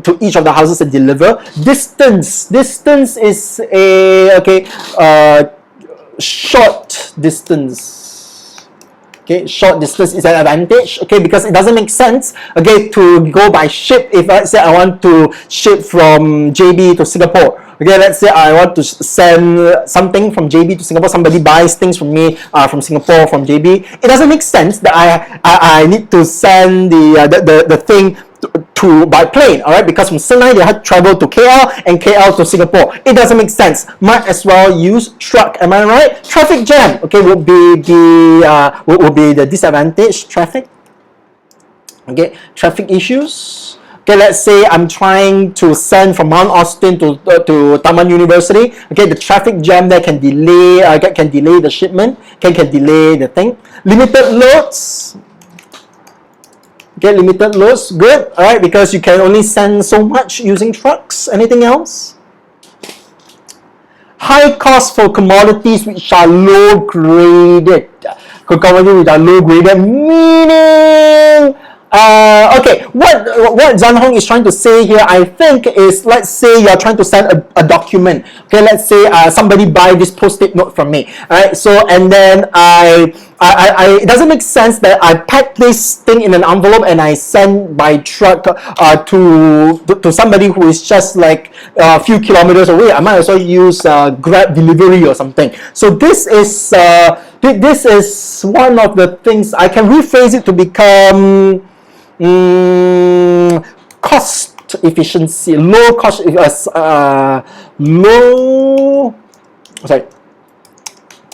to each of the houses and deliver. Distance is a short distance. Okay, short distance is an advantage, okay, because it doesn't make sense, okay, to go by ship. If let's say I want to ship from JB to Singapore, okay, let's say I want to send something from JB to Singapore, somebody buys things from me from Singapore, from JB, it doesn't make sense that I need to send the thing to by plane, all right, because from Senai they had to travel to KL and KL to Singapore. It doesn't make sense. Might as well use truck. Am I right? Traffic jam, okay, would be the disadvantage. Traffic, okay, traffic issues. Okay, let's say I'm trying to send from Mount Austin to Taman University. Okay, the traffic jam there can delay the shipment, can delay the thing. Limited loads. Okay, limited loads, good, alright, because you can only send so much using trucks. Anything else? high cost for commodities which are low graded. Commodities which are low graded, meaning okay, what Zhan Hong is trying to say here, I think, is, let's say you're trying to send a document. Okay, let's say somebody buy this post-it note from me. Alright, so and then it doesn't make sense that I pack this thing in an envelope and I send by truck to somebody who is just like a few kilometers away. I might as well use Grab delivery or something. So this is one of the things I can rephrase it to become cost efficiency, low cost,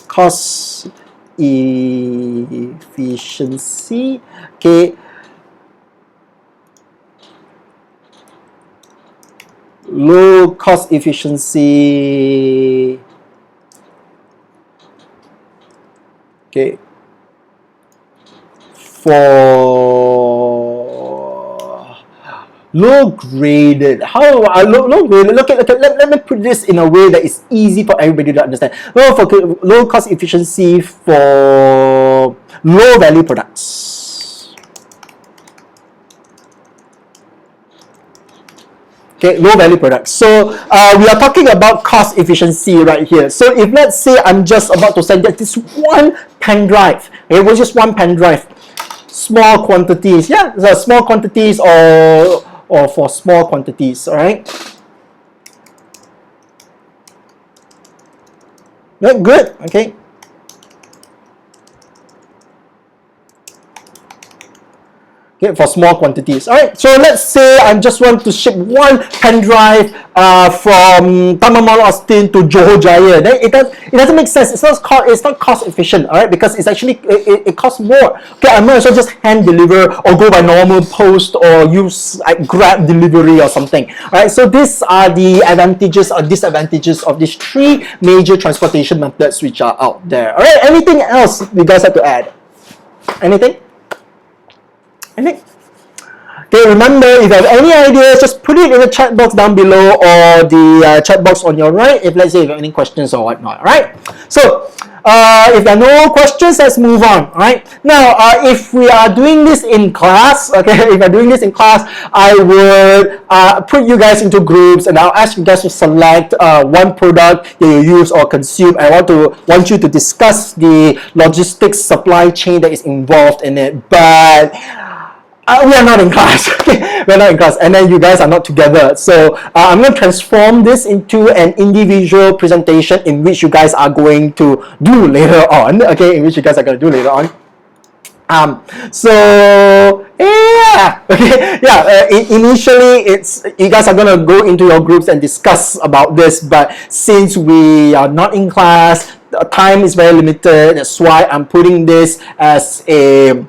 cost efficiency. Okay, low cost efficiency. Okay, for low graded. How low graded? Let me put this in a way that is easy for everybody to understand. Low cost efficiency for low value products. Okay, low value products. So we are talking about cost efficiency right here. So if, let's say, I'm just about to send this one pen drive, it was just one pen drive, small quantities, yeah, so small quantities or for small quantities, all right. Yeah, good. Okay. Okay, for small quantities. All right, so let's say I just want to ship one pen drive from Taman Austin to Johor Jaya. Then it doesn't make sense. It's not cost efficient. All right, because it's actually it costs more. Okay, I might as well just hand deliver or go by normal post or use like Grab delivery or something. All right, so these are the advantages or disadvantages of these three major transportation methods which are out there. All right, anything else you guys have to add? Anything? Okay, remember, if you have any ideas, just put it in the chat box down below or the chat box on your right, if, let's say, if you have any questions or whatnot. All right, so if there are no questions, let's move on. All right, now if we are doing this in class, okay, if we're doing this in class, I would put you guys into groups and I'll ask you guys to select one product that you use or consume. I want you to discuss the logistics supply chain that is involved in it, but we are not in class. Okay? We're not in class, and then you guys are not together. So I'm going to transform this into an individual presentation in which you guys are going to do later on. Okay, in which you guys are going to do later on. So yeah, okay, yeah. Initially, it's you guys are gonna go into your groups and discuss about this. But since we are not in class, the time is very limited. That's why I'm putting this as a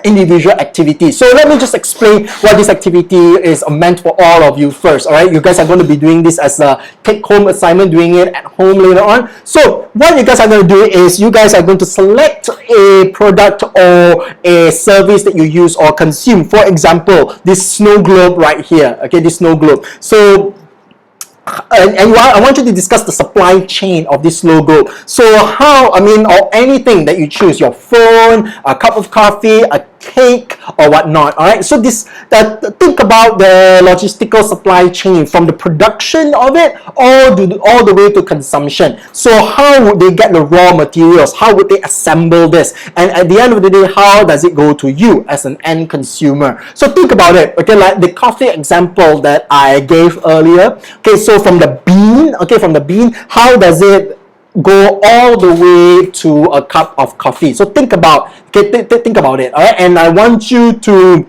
individual activity. So let me just explain what this activity is meant for all of you first. All right, you guys are going to be doing this as a take-home assignment, doing it at home later on. So what you guys are going to do is you guys are going to select a product or a service that you use or consume. For example, this snow globe right here. Okay, this snow globe. So I want you to discuss the supply chain of this logo. So or anything that you choose, your phone, a cup of coffee, a cake, or whatnot. All right. So think about the logistical supply chain from the production of it all the way to consumption. So how would they get the raw materials? How would they assemble this? And at the end of the day, how does it go to you as an end consumer? So think about it. Okay, like the coffee example that I gave earlier. Okay, so from the bean, how does it go all the way to a cup of coffee? So think about it. All right, and I want you to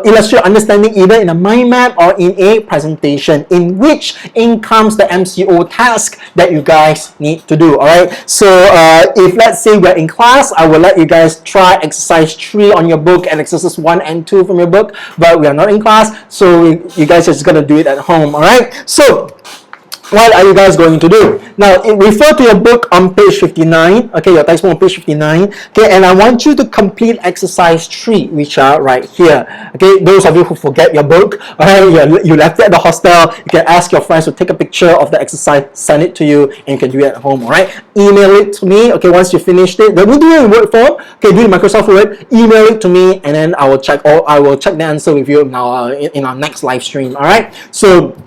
illustrate understanding either in a mind map or in a presentation, in which comes the MCO task that you guys need to do. All right, so if, let's say, we're in class, I will let you guys try exercise 3 on your book and exercise 1 and 2 from your book, but we are not in class, so you guys are just gonna do it at home. All right, so what are you guys going to do? Now, refer to your book on page 59, okay, your textbook on page 59, okay, and I want you to complete exercise 3, which are right here, okay. Those of you who forget your book, all right, you left it at the hostel, you can ask your friends to take a picture of the exercise, send it to you, and you can do it at home, all right. Email it to me, okay, once you finished it. Don't do it in Word form, okay, do it in Microsoft Word, email it to me, and then I will check the answer with you now in our next live stream, all right. So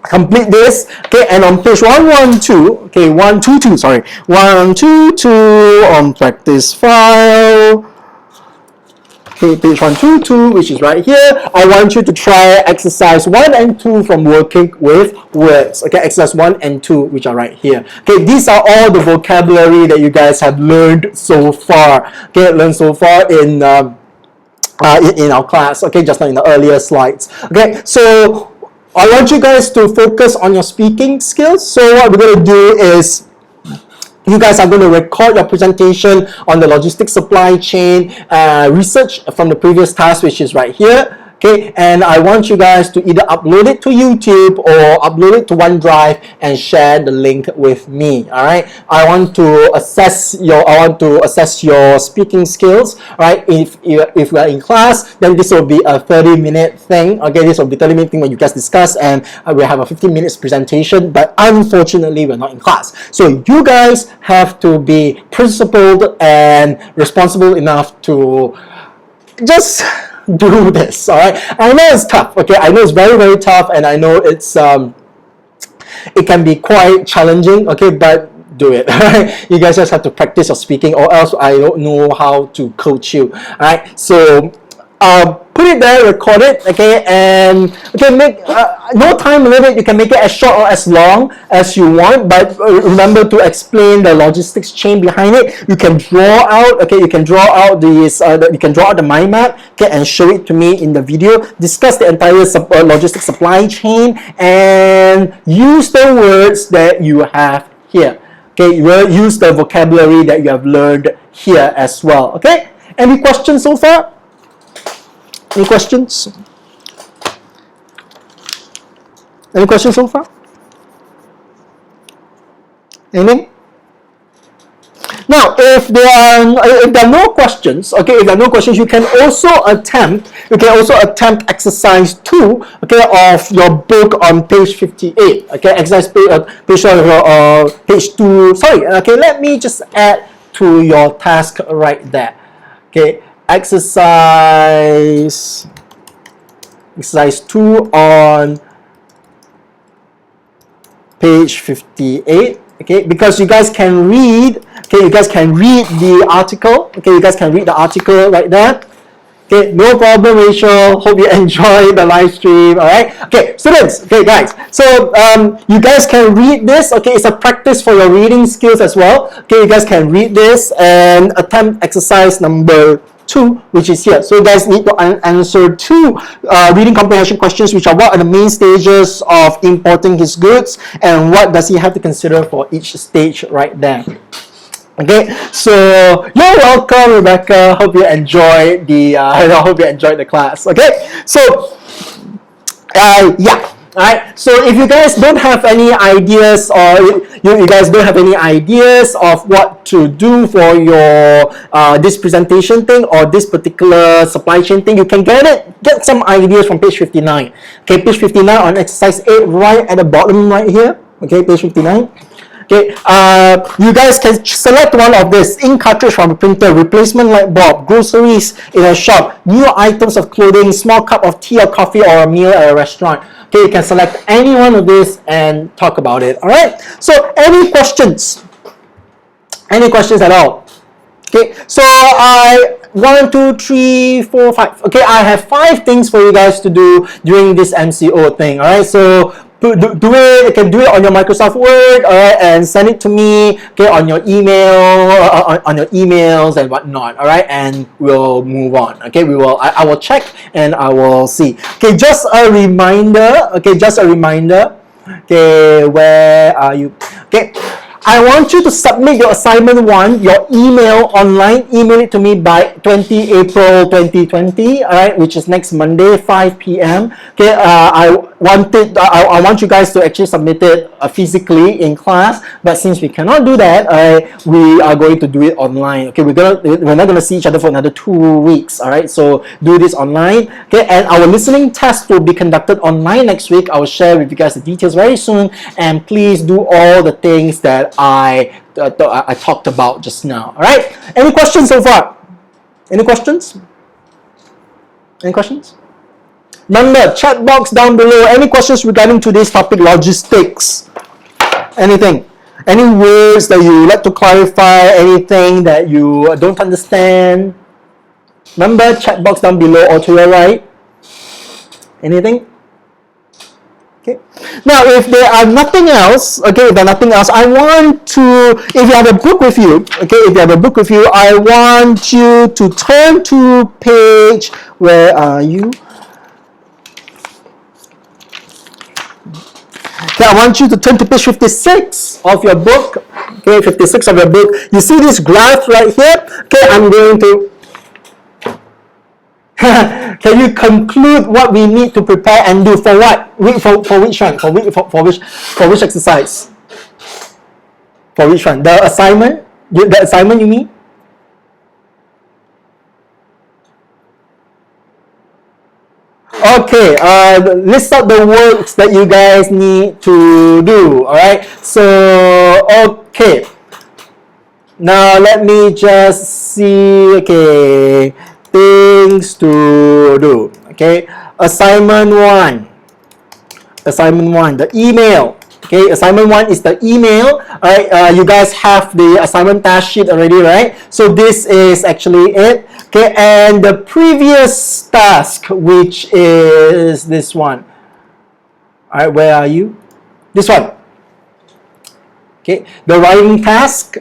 complete this, okay, and on page 112, okay, 122, sorry, 122 on practice file, okay, page 122, which is right here. I want you to try exercise 1 and 2 from working with words, okay, exercise 1 and 2, which are right here, okay. These are all the vocabulary that you guys have learned so far, okay, in our class, okay, just like in the earlier slides, okay. So I want you guys to focus on your speaking skills. So what we're going to do is you guys are going to record your presentation on the logistics supply chain research from the previous task, which is right here. Okay, and I want you guys to either upload it to YouTube or upload it to OneDrive and share the link with me. All right, I want to assess your speaking skills. All right, if we are in class, then this will be a 30-minute thing. Okay, this will be 30-minute thing when you guys discuss, and we have a 15 minutes presentation. But unfortunately, we're not in class, so you guys have to be principled and responsible enough to just do this. All right, I know it's tough, okay, I know it's very, very tough, and I know it's it can be quite challenging, okay, but do it. All right, you guys just have to practice your speaking, or else I don't know how to coach you. All right, so put it there, record it, okay, and okay, make no time limit. You can make it as short or as long as you want, but remember to explain the logistics chain behind it. You can draw out, okay, you can draw out the mind map, okay, and show it to me in the video. Discuss the entire logistics supply chain and use the words that you have here. Okay, you will use the vocabulary that you have learned here as well. Okay, any questions so far? Any questions? Any questions so far? Anything? Now, if there are no questions, okay, if there are no questions, you can also attempt exercise 2, okay, of your book on page 58, okay, exercise page 2, sorry, okay, let me just add to your task right there, okay. Exercise 2 on page 58, okay, because you guys can read, okay, you guys can read the article, okay, you guys can read the article right there. Okay, no problem, Rachel. Hope you enjoy the live stream. All right. Okay, students. Okay, guys. So you guys can read this. Okay, it's a practice for your reading skills as well. Okay, you guys can read this and attempt exercise number 2, which is here. So you guys need to answer 2 reading comprehension questions, which are: what are the main stages of importing his goods, and what does he have to consider for each stage right there. Okay, so you're welcome, Rebecca. Hope you enjoyed the class. Okay, so yeah. Alright, so if you guys don't have any ideas, or you guys don't have any ideas of what to do for your this presentation thing or this particular supply chain thing, you can get some ideas from page 59. Okay, page 59 on exercise 8, right at the bottom right here. Okay, page 59. Okay, you guys can select one of this: ink cartridge from a printer, replacement light bulb, groceries in a shop, new items of clothing, small cup of tea or coffee, or a meal at a restaurant. Okay, you can select any one of this and talk about it. All right. So, any questions? Any questions at all? Okay. So 1, 2, 3, 4, 5. Okay, I have 5 things for you guys to do during this MCO thing. All right. So do it. You can do it on your Microsoft Word, all right, and send it to me, okay, on your email, on your emails and whatnot, all right, and we'll move on. Okay, I will check and I will see. Okay, just a reminder. Okay, where are you? Okay, I want you to submit your assignment 1, your email online, email it to me by 20 April 2020, all right, which is next Monday, 5 p.m. Okay, I want you guys to actually submit it physically in class, but since we cannot do that, we are going to do it online. Okay, we're not gonna see each other for another 2 weeks, all right, so do this online. Okay, and our listening test will be conducted online next week. I will share with you guys the details very soon, and please do all the things that I talked about just now. All right, any questions so far? Any questions? Any questions? Remember, chat box down below. Any questions regarding today's topic, logistics? Anything? Any words that you would like to clarify? Anything that you don't understand? Remember, chat box down below or to your right. Anything? Okay. Now, if there are nothing else, okay, if there's nothing else, I want to, if you have a book with you, okay, if you have a book with you, I want you to turn to page, where are you? Okay, I want you to turn to page 56 of your book, okay, 56 of your book. You see this graph right here? Okay, I'm going to can you conclude what we need to prepare and do for what? For which one? For which exercise? For which one? The assignment? The assignment you mean? Okay, list out the works that you guys need to do. Alright, so okay. Now let me just see. Okay, things to do. Okay, assignment 1. Assignment 1, the email. Okay, assignment 1 is the email. Alright, you guys have the assignment task sheet already, right? So this is actually it. Okay, and the previous task, which is this one. Alright, where are you? This one. Okay, the writing task.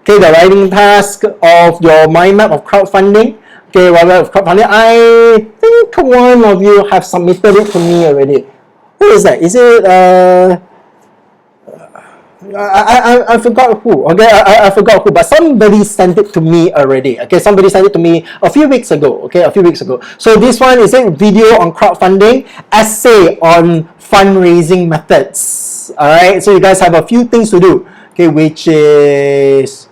Okay, the writing task of your mind map of crowdfunding. Okay, crowdfunding. I think one of you have submitted it to me already. Who is that? Is it I forgot who. Okay, I forgot who, but somebody sent it to me already. Okay, somebody sent it to me a few weeks ago. Okay, a few weeks ago. So this one is a video on crowdfunding, essay on fundraising methods. All right, so you guys have a few things to do. Okay, which is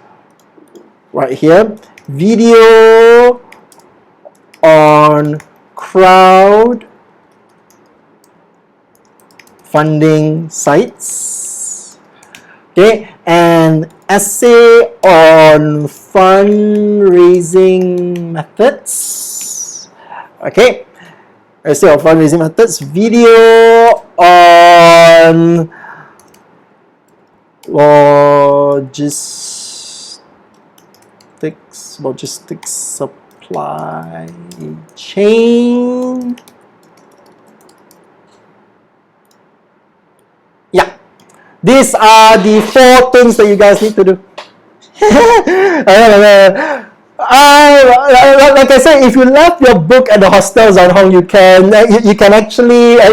right here, video on crowd funding sites, okay, and essay on fundraising methods, okay, essay on fundraising methods, video on logistics supply chain. Yeah, these are the 4 things that you guys need to do. Like I said, if you left your book at the hostels at home, you can actually what do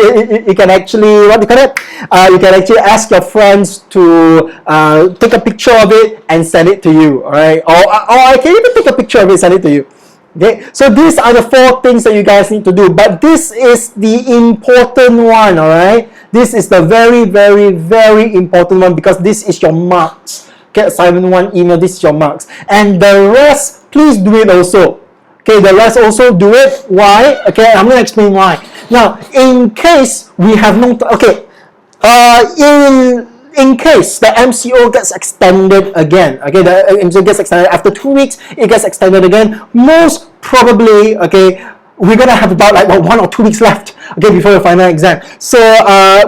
you call it? You can actually ask your friends to take a picture of it and send it to you. All right, or I can even take a picture of it and send it to you. Okay, so these are the 4 things that you guys need to do, but this is the important one. All right, this is the very, very, very important one, because this is your marks. Okay, assignment 1 email, this is your marks, and the rest, please do it also. Okay, the rest also do it. Why? Okay, I'm going to explain why. Now, in case we have no, okay, in case the MCO gets extended again, okay, the MCO gets extended after 2 weeks, it gets extended again, most probably, okay, we're gonna have about like 1 or 2 weeks left, okay, before the final exam. So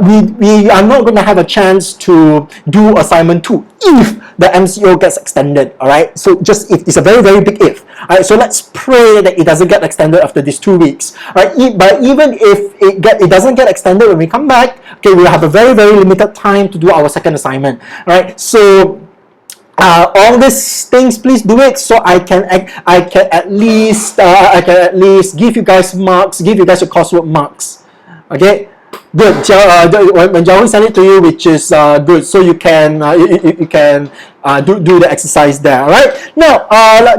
we are not gonna have a chance to do assignment 2 if the MCO gets extended. All right, so just if, it's a very, very big if. All right, so let's pray that it doesn't get extended after these 2 weeks. All right, but even if it doesn't get extended when we come back, okay, we'll have a very, very limited time to do our second assignment. All right, so all these things, please do it, so I can at least give you guys marks, give you guys your coursework marks. Okay, Good. When Jao sent it to you, which is good, so you can you can do the exercise there. All right. Now,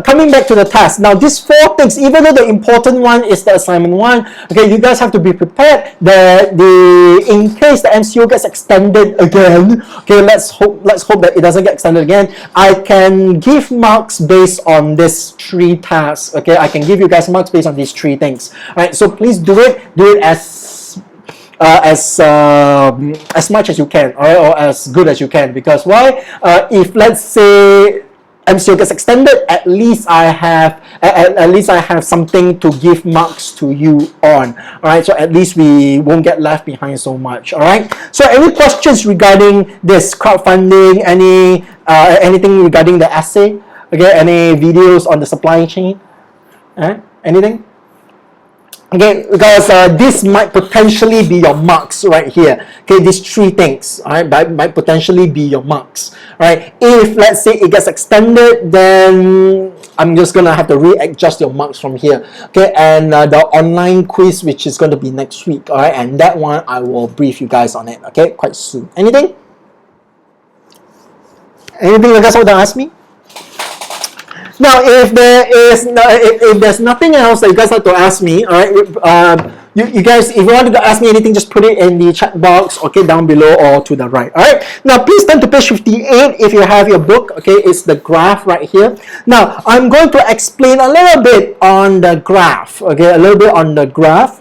coming back to the task. Now, these four things, even though the important one is the assignment one, okay, you guys have to be prepared that in case the MCO gets extended again. Okay, let's hope that it doesn't get extended again. I can give marks based on these three tasks. Okay, I can give you guys marks based on these three things. All right. So please do it. Do it as much as you can, all right, or as good as you can. Because why? If let's say MCO gets extended, at least I have something to give marks to you on. All right, so at least we won't get left behind so much. All right. So any questions regarding this crowdfunding? Anything regarding the essay? Okay, any videos on the supply chain? Anything? Okay, because this might potentially be your marks right here. Okay, these three things, all right, might potentially be your marks. All right, if let's say it gets extended, then I'm just gonna have to readjust your marks from here. Okay, and the online quiz, which is going to be next week. All right, and that one I will brief you guys on it. Okay, quite soon. Anything you guys want to ask me? Now, if there's nothing else that you guys have to ask me, all right, you guys, if you wanted to ask me anything, just put it in the chat box, okay, down below or to the right. All right. Now, please turn to page 58 if you have your book. Okay, it's the graph right here. Now, I'm going to explain a little bit on the graph. Okay, a little bit on the graph.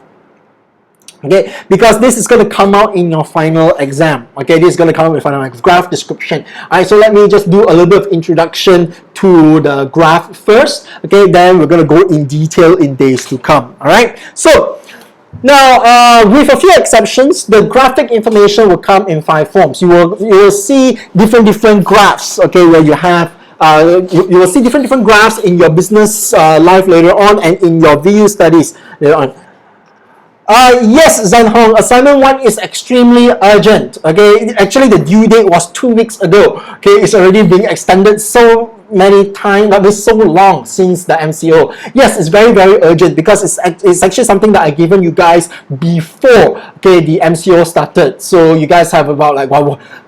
Okay, because this is going to come out in your final exam. Okay, this is going to come out in final exam. Graph description. All right, so let me just do a little bit of introduction to the graph first. Okay, then we're going to go in detail in days to come. All right, so now with a few exceptions, the graphic information will come in 5 forms. You will see different graphs. Okay, where you have you will see different graphs in your business life later on, and in your VU studies later on. Yes, Zanhong, assignment 1 is extremely urgent. Okay, actually the due date was 2 weeks ago. Okay, it's already being extended so many times, that is so long since the MCO. Yes, it's very urgent because it's actually something that I given you guys before, okay, the MCO started. So you guys have about like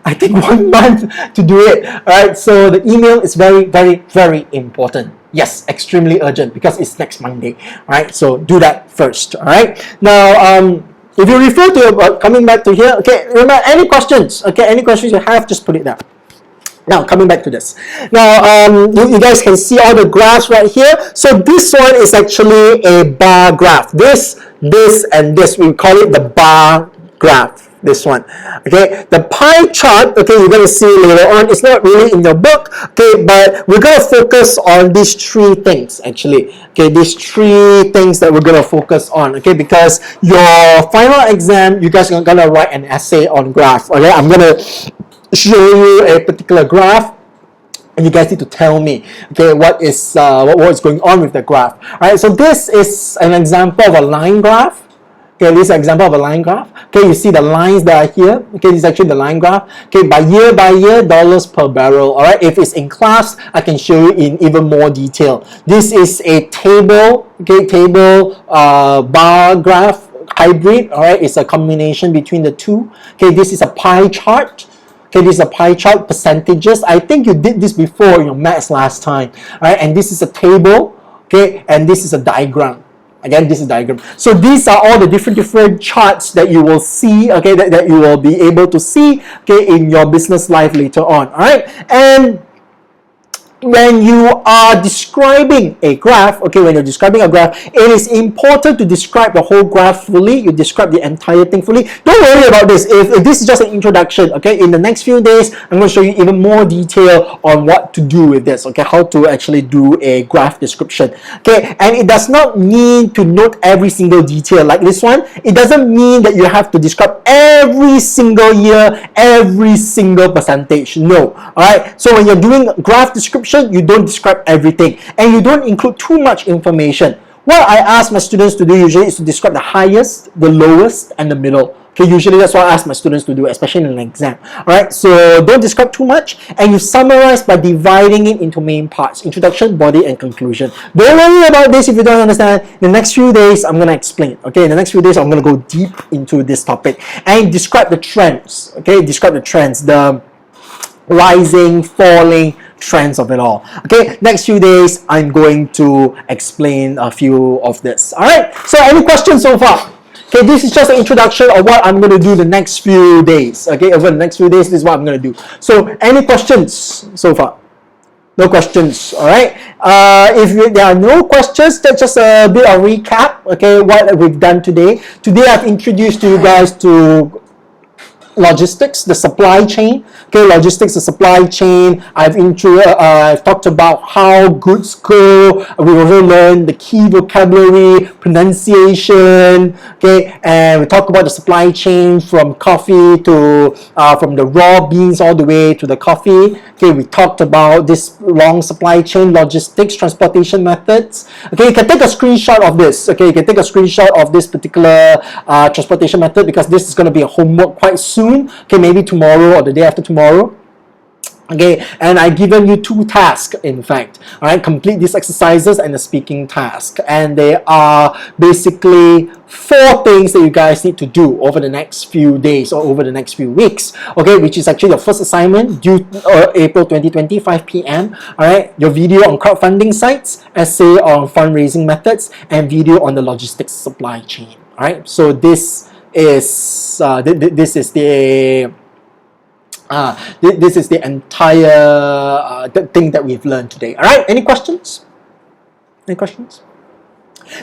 I think 1 month to do it. All right, so the email is very important. Yes, extremely urgent because it's next Monday. All right, so do that first. All right. Now, if you refer to coming back to here, okay, remember any questions? Okay, any questions you have, just put it down. Now, coming back to this. Now, you guys can see all the graphs right here. So this one is actually a bar graph. This, and this, we call it the bar graph. This one, okay. The pie chart, okay, you're going to see later on. It's not really in your book, okay, but we're going to focus on these 3 things actually. Okay, these 3 things that we're going to focus on, okay, because your final exam, you guys are going to write an essay on graph. Okay, I'm going to show you a particular graph, and you guys need to tell me, okay, what is going on with the graph. All right, so this is an example of a line graph. Okay, this is an example of a line graph. Okay, you see the lines that are here. Okay, this is actually the line graph. Okay, by year, dollars per barrel. All right, if it's in class, I can show you in even more detail. This is a table. Okay, bar graph hybrid. All right, it's a combination between the two. Okay, this is a pie chart. Okay, this is a pie chart, percentages. I think you did this before in your maths last time. All right, and this is a table. Okay, and this is a diagram. Again, this is a diagram. So these are all the different charts that you will see, okay, that you will be able to see, okay, in your business life later on. All right, and when you are describing a graph, okay, when you're describing a graph, it is important to describe the whole graph fully. You describe the entire thing fully. Don't worry about this. If this is just an introduction, okay, in the next few days, I'm going to show you even more detail on what to do with this, okay, how to actually do a graph description, okay, and it does not mean to note every single detail like this one. It doesn't mean that you have to describe every single year, every single percentage. No, all right. So when you're doing graph description, you don't describe everything, and you don't include too much information. What I ask my students to do usually is to describe the highest, the lowest, and the middle. Okay, usually that's what I ask my students to do, especially in an exam. Alright, so don't describe too much, and you summarize by dividing it into main parts: introduction, body, and conclusion. Don't worry about this if you don't understand. The next few days, I'm going to explain. Okay, in the next few days, I'm going to go deep into this topic and describe the trends. Okay, describe the trends, the rising, falling trends of it all. Okay, next few days, I'm going to explain a few of this. Alright, so any questions so far? Okay, this is just an introduction of what I'm going to do the next few days. Okay, over the next few days, this is what I'm going to do. So, any questions so far? No questions, alright? If there are no questions, that's just a bit of recap, okay, what we've done today. Today, I've introduced you guys to logistics, the supply chain. Okay, logistics, the supply chain. I've talked about how goods go. We've also learned the key vocabulary, pronunciation. Okay, and we talk about the supply chain from coffee to from the raw beans all the way to the coffee. Okay, we talked about this long supply chain, logistics, transportation methods. Okay, you can take a screenshot of this. Okay, you can take a screenshot of this particular transportation method, because this is going to be a homework quite soon. Okay, maybe tomorrow or the day after tomorrow. Okay, and I've given you 2 tasks, in fact. Alright, complete these exercises and the speaking task. And they are basically 4 things that you guys need to do over the next few days or over the next few weeks. Okay, which is actually the first assignment due April 2020, 5 p.m. Alright, your video on crowdfunding sites, essay on fundraising methods, and video on the logistics supply chain. Alright, so this is the entire thing that we've learned today. All right, any questions? Any questions?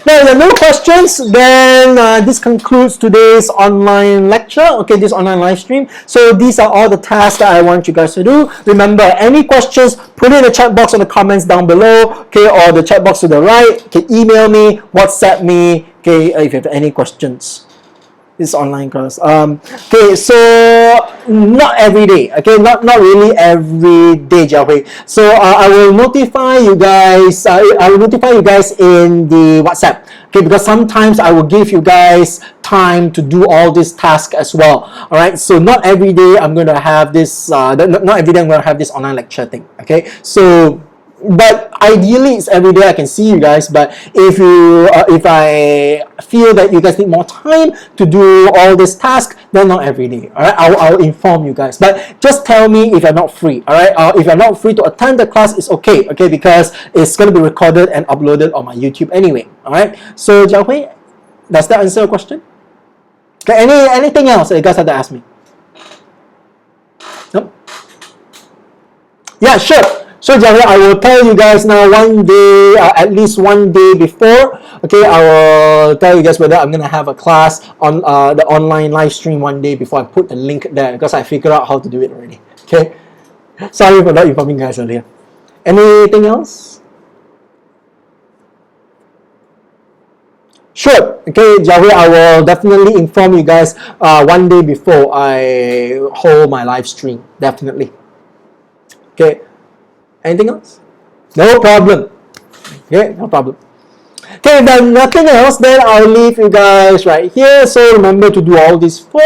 Now, if there are no questions, then this concludes today's online lecture, okay, this online live stream. So these are all the tasks that I want you guys to do. Remember, any questions, put it in the chat box or the comments down below, okay, or the chat box to the right. Okay, email me, WhatsApp me, okay, if you have any questions. This online class. Okay, so not every day. Okay, not really every day, Jiahui. So I will notify you guys. I will notify you guys in the WhatsApp. Okay, because sometimes I will give you guys time to do all these tasks as well. All right. So not every day I'm going to have this. Not every day I'm going to have this online lecture thing. Okay. So, but ideally it's every day I can see you guys. But if I feel that you guys need more time to do all this task, then not every day. All right, I'll inform you guys. But just tell me if you're not free. All right, if you're not free to attend the class, it's okay. Okay, because it's going to be recorded and uploaded on my YouTube anyway. All right. So Jiahui, does that answer your question? Okay. Anything else that you guys have to ask me? Nope. Yeah, sure. So I will tell you guys now one day, at least one day before, okay, I will tell you guys whether I'm going to have a class on the online live stream one day before I put the link there, because I figured out how to do it already, okay? Sorry for not informing you guys earlier. Anything else? Sure, okay, Jiahui, I will definitely inform you guys one day before I hold my live stream, definitely. Okay. Anything else? No problem. Okay, no problem. Okay, if there's nothing else, then I'll leave you guys right here. So remember to do all these 4.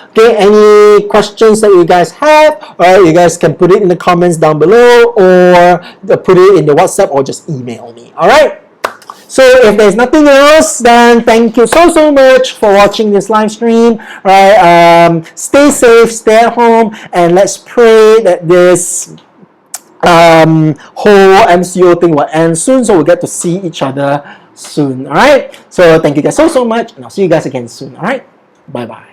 Okay, any questions that you guys have, or you guys can put it in the comments down below, or put it in the WhatsApp, or just email me. All right. So if there's nothing else, then thank you so much for watching this live stream. All right. Stay safe, stay at home, and let's pray that this whole MCO thing will end soon, so we'll get to see each other soon. All right, so thank you guys so much, and I'll see you guys again soon. All right, bye bye.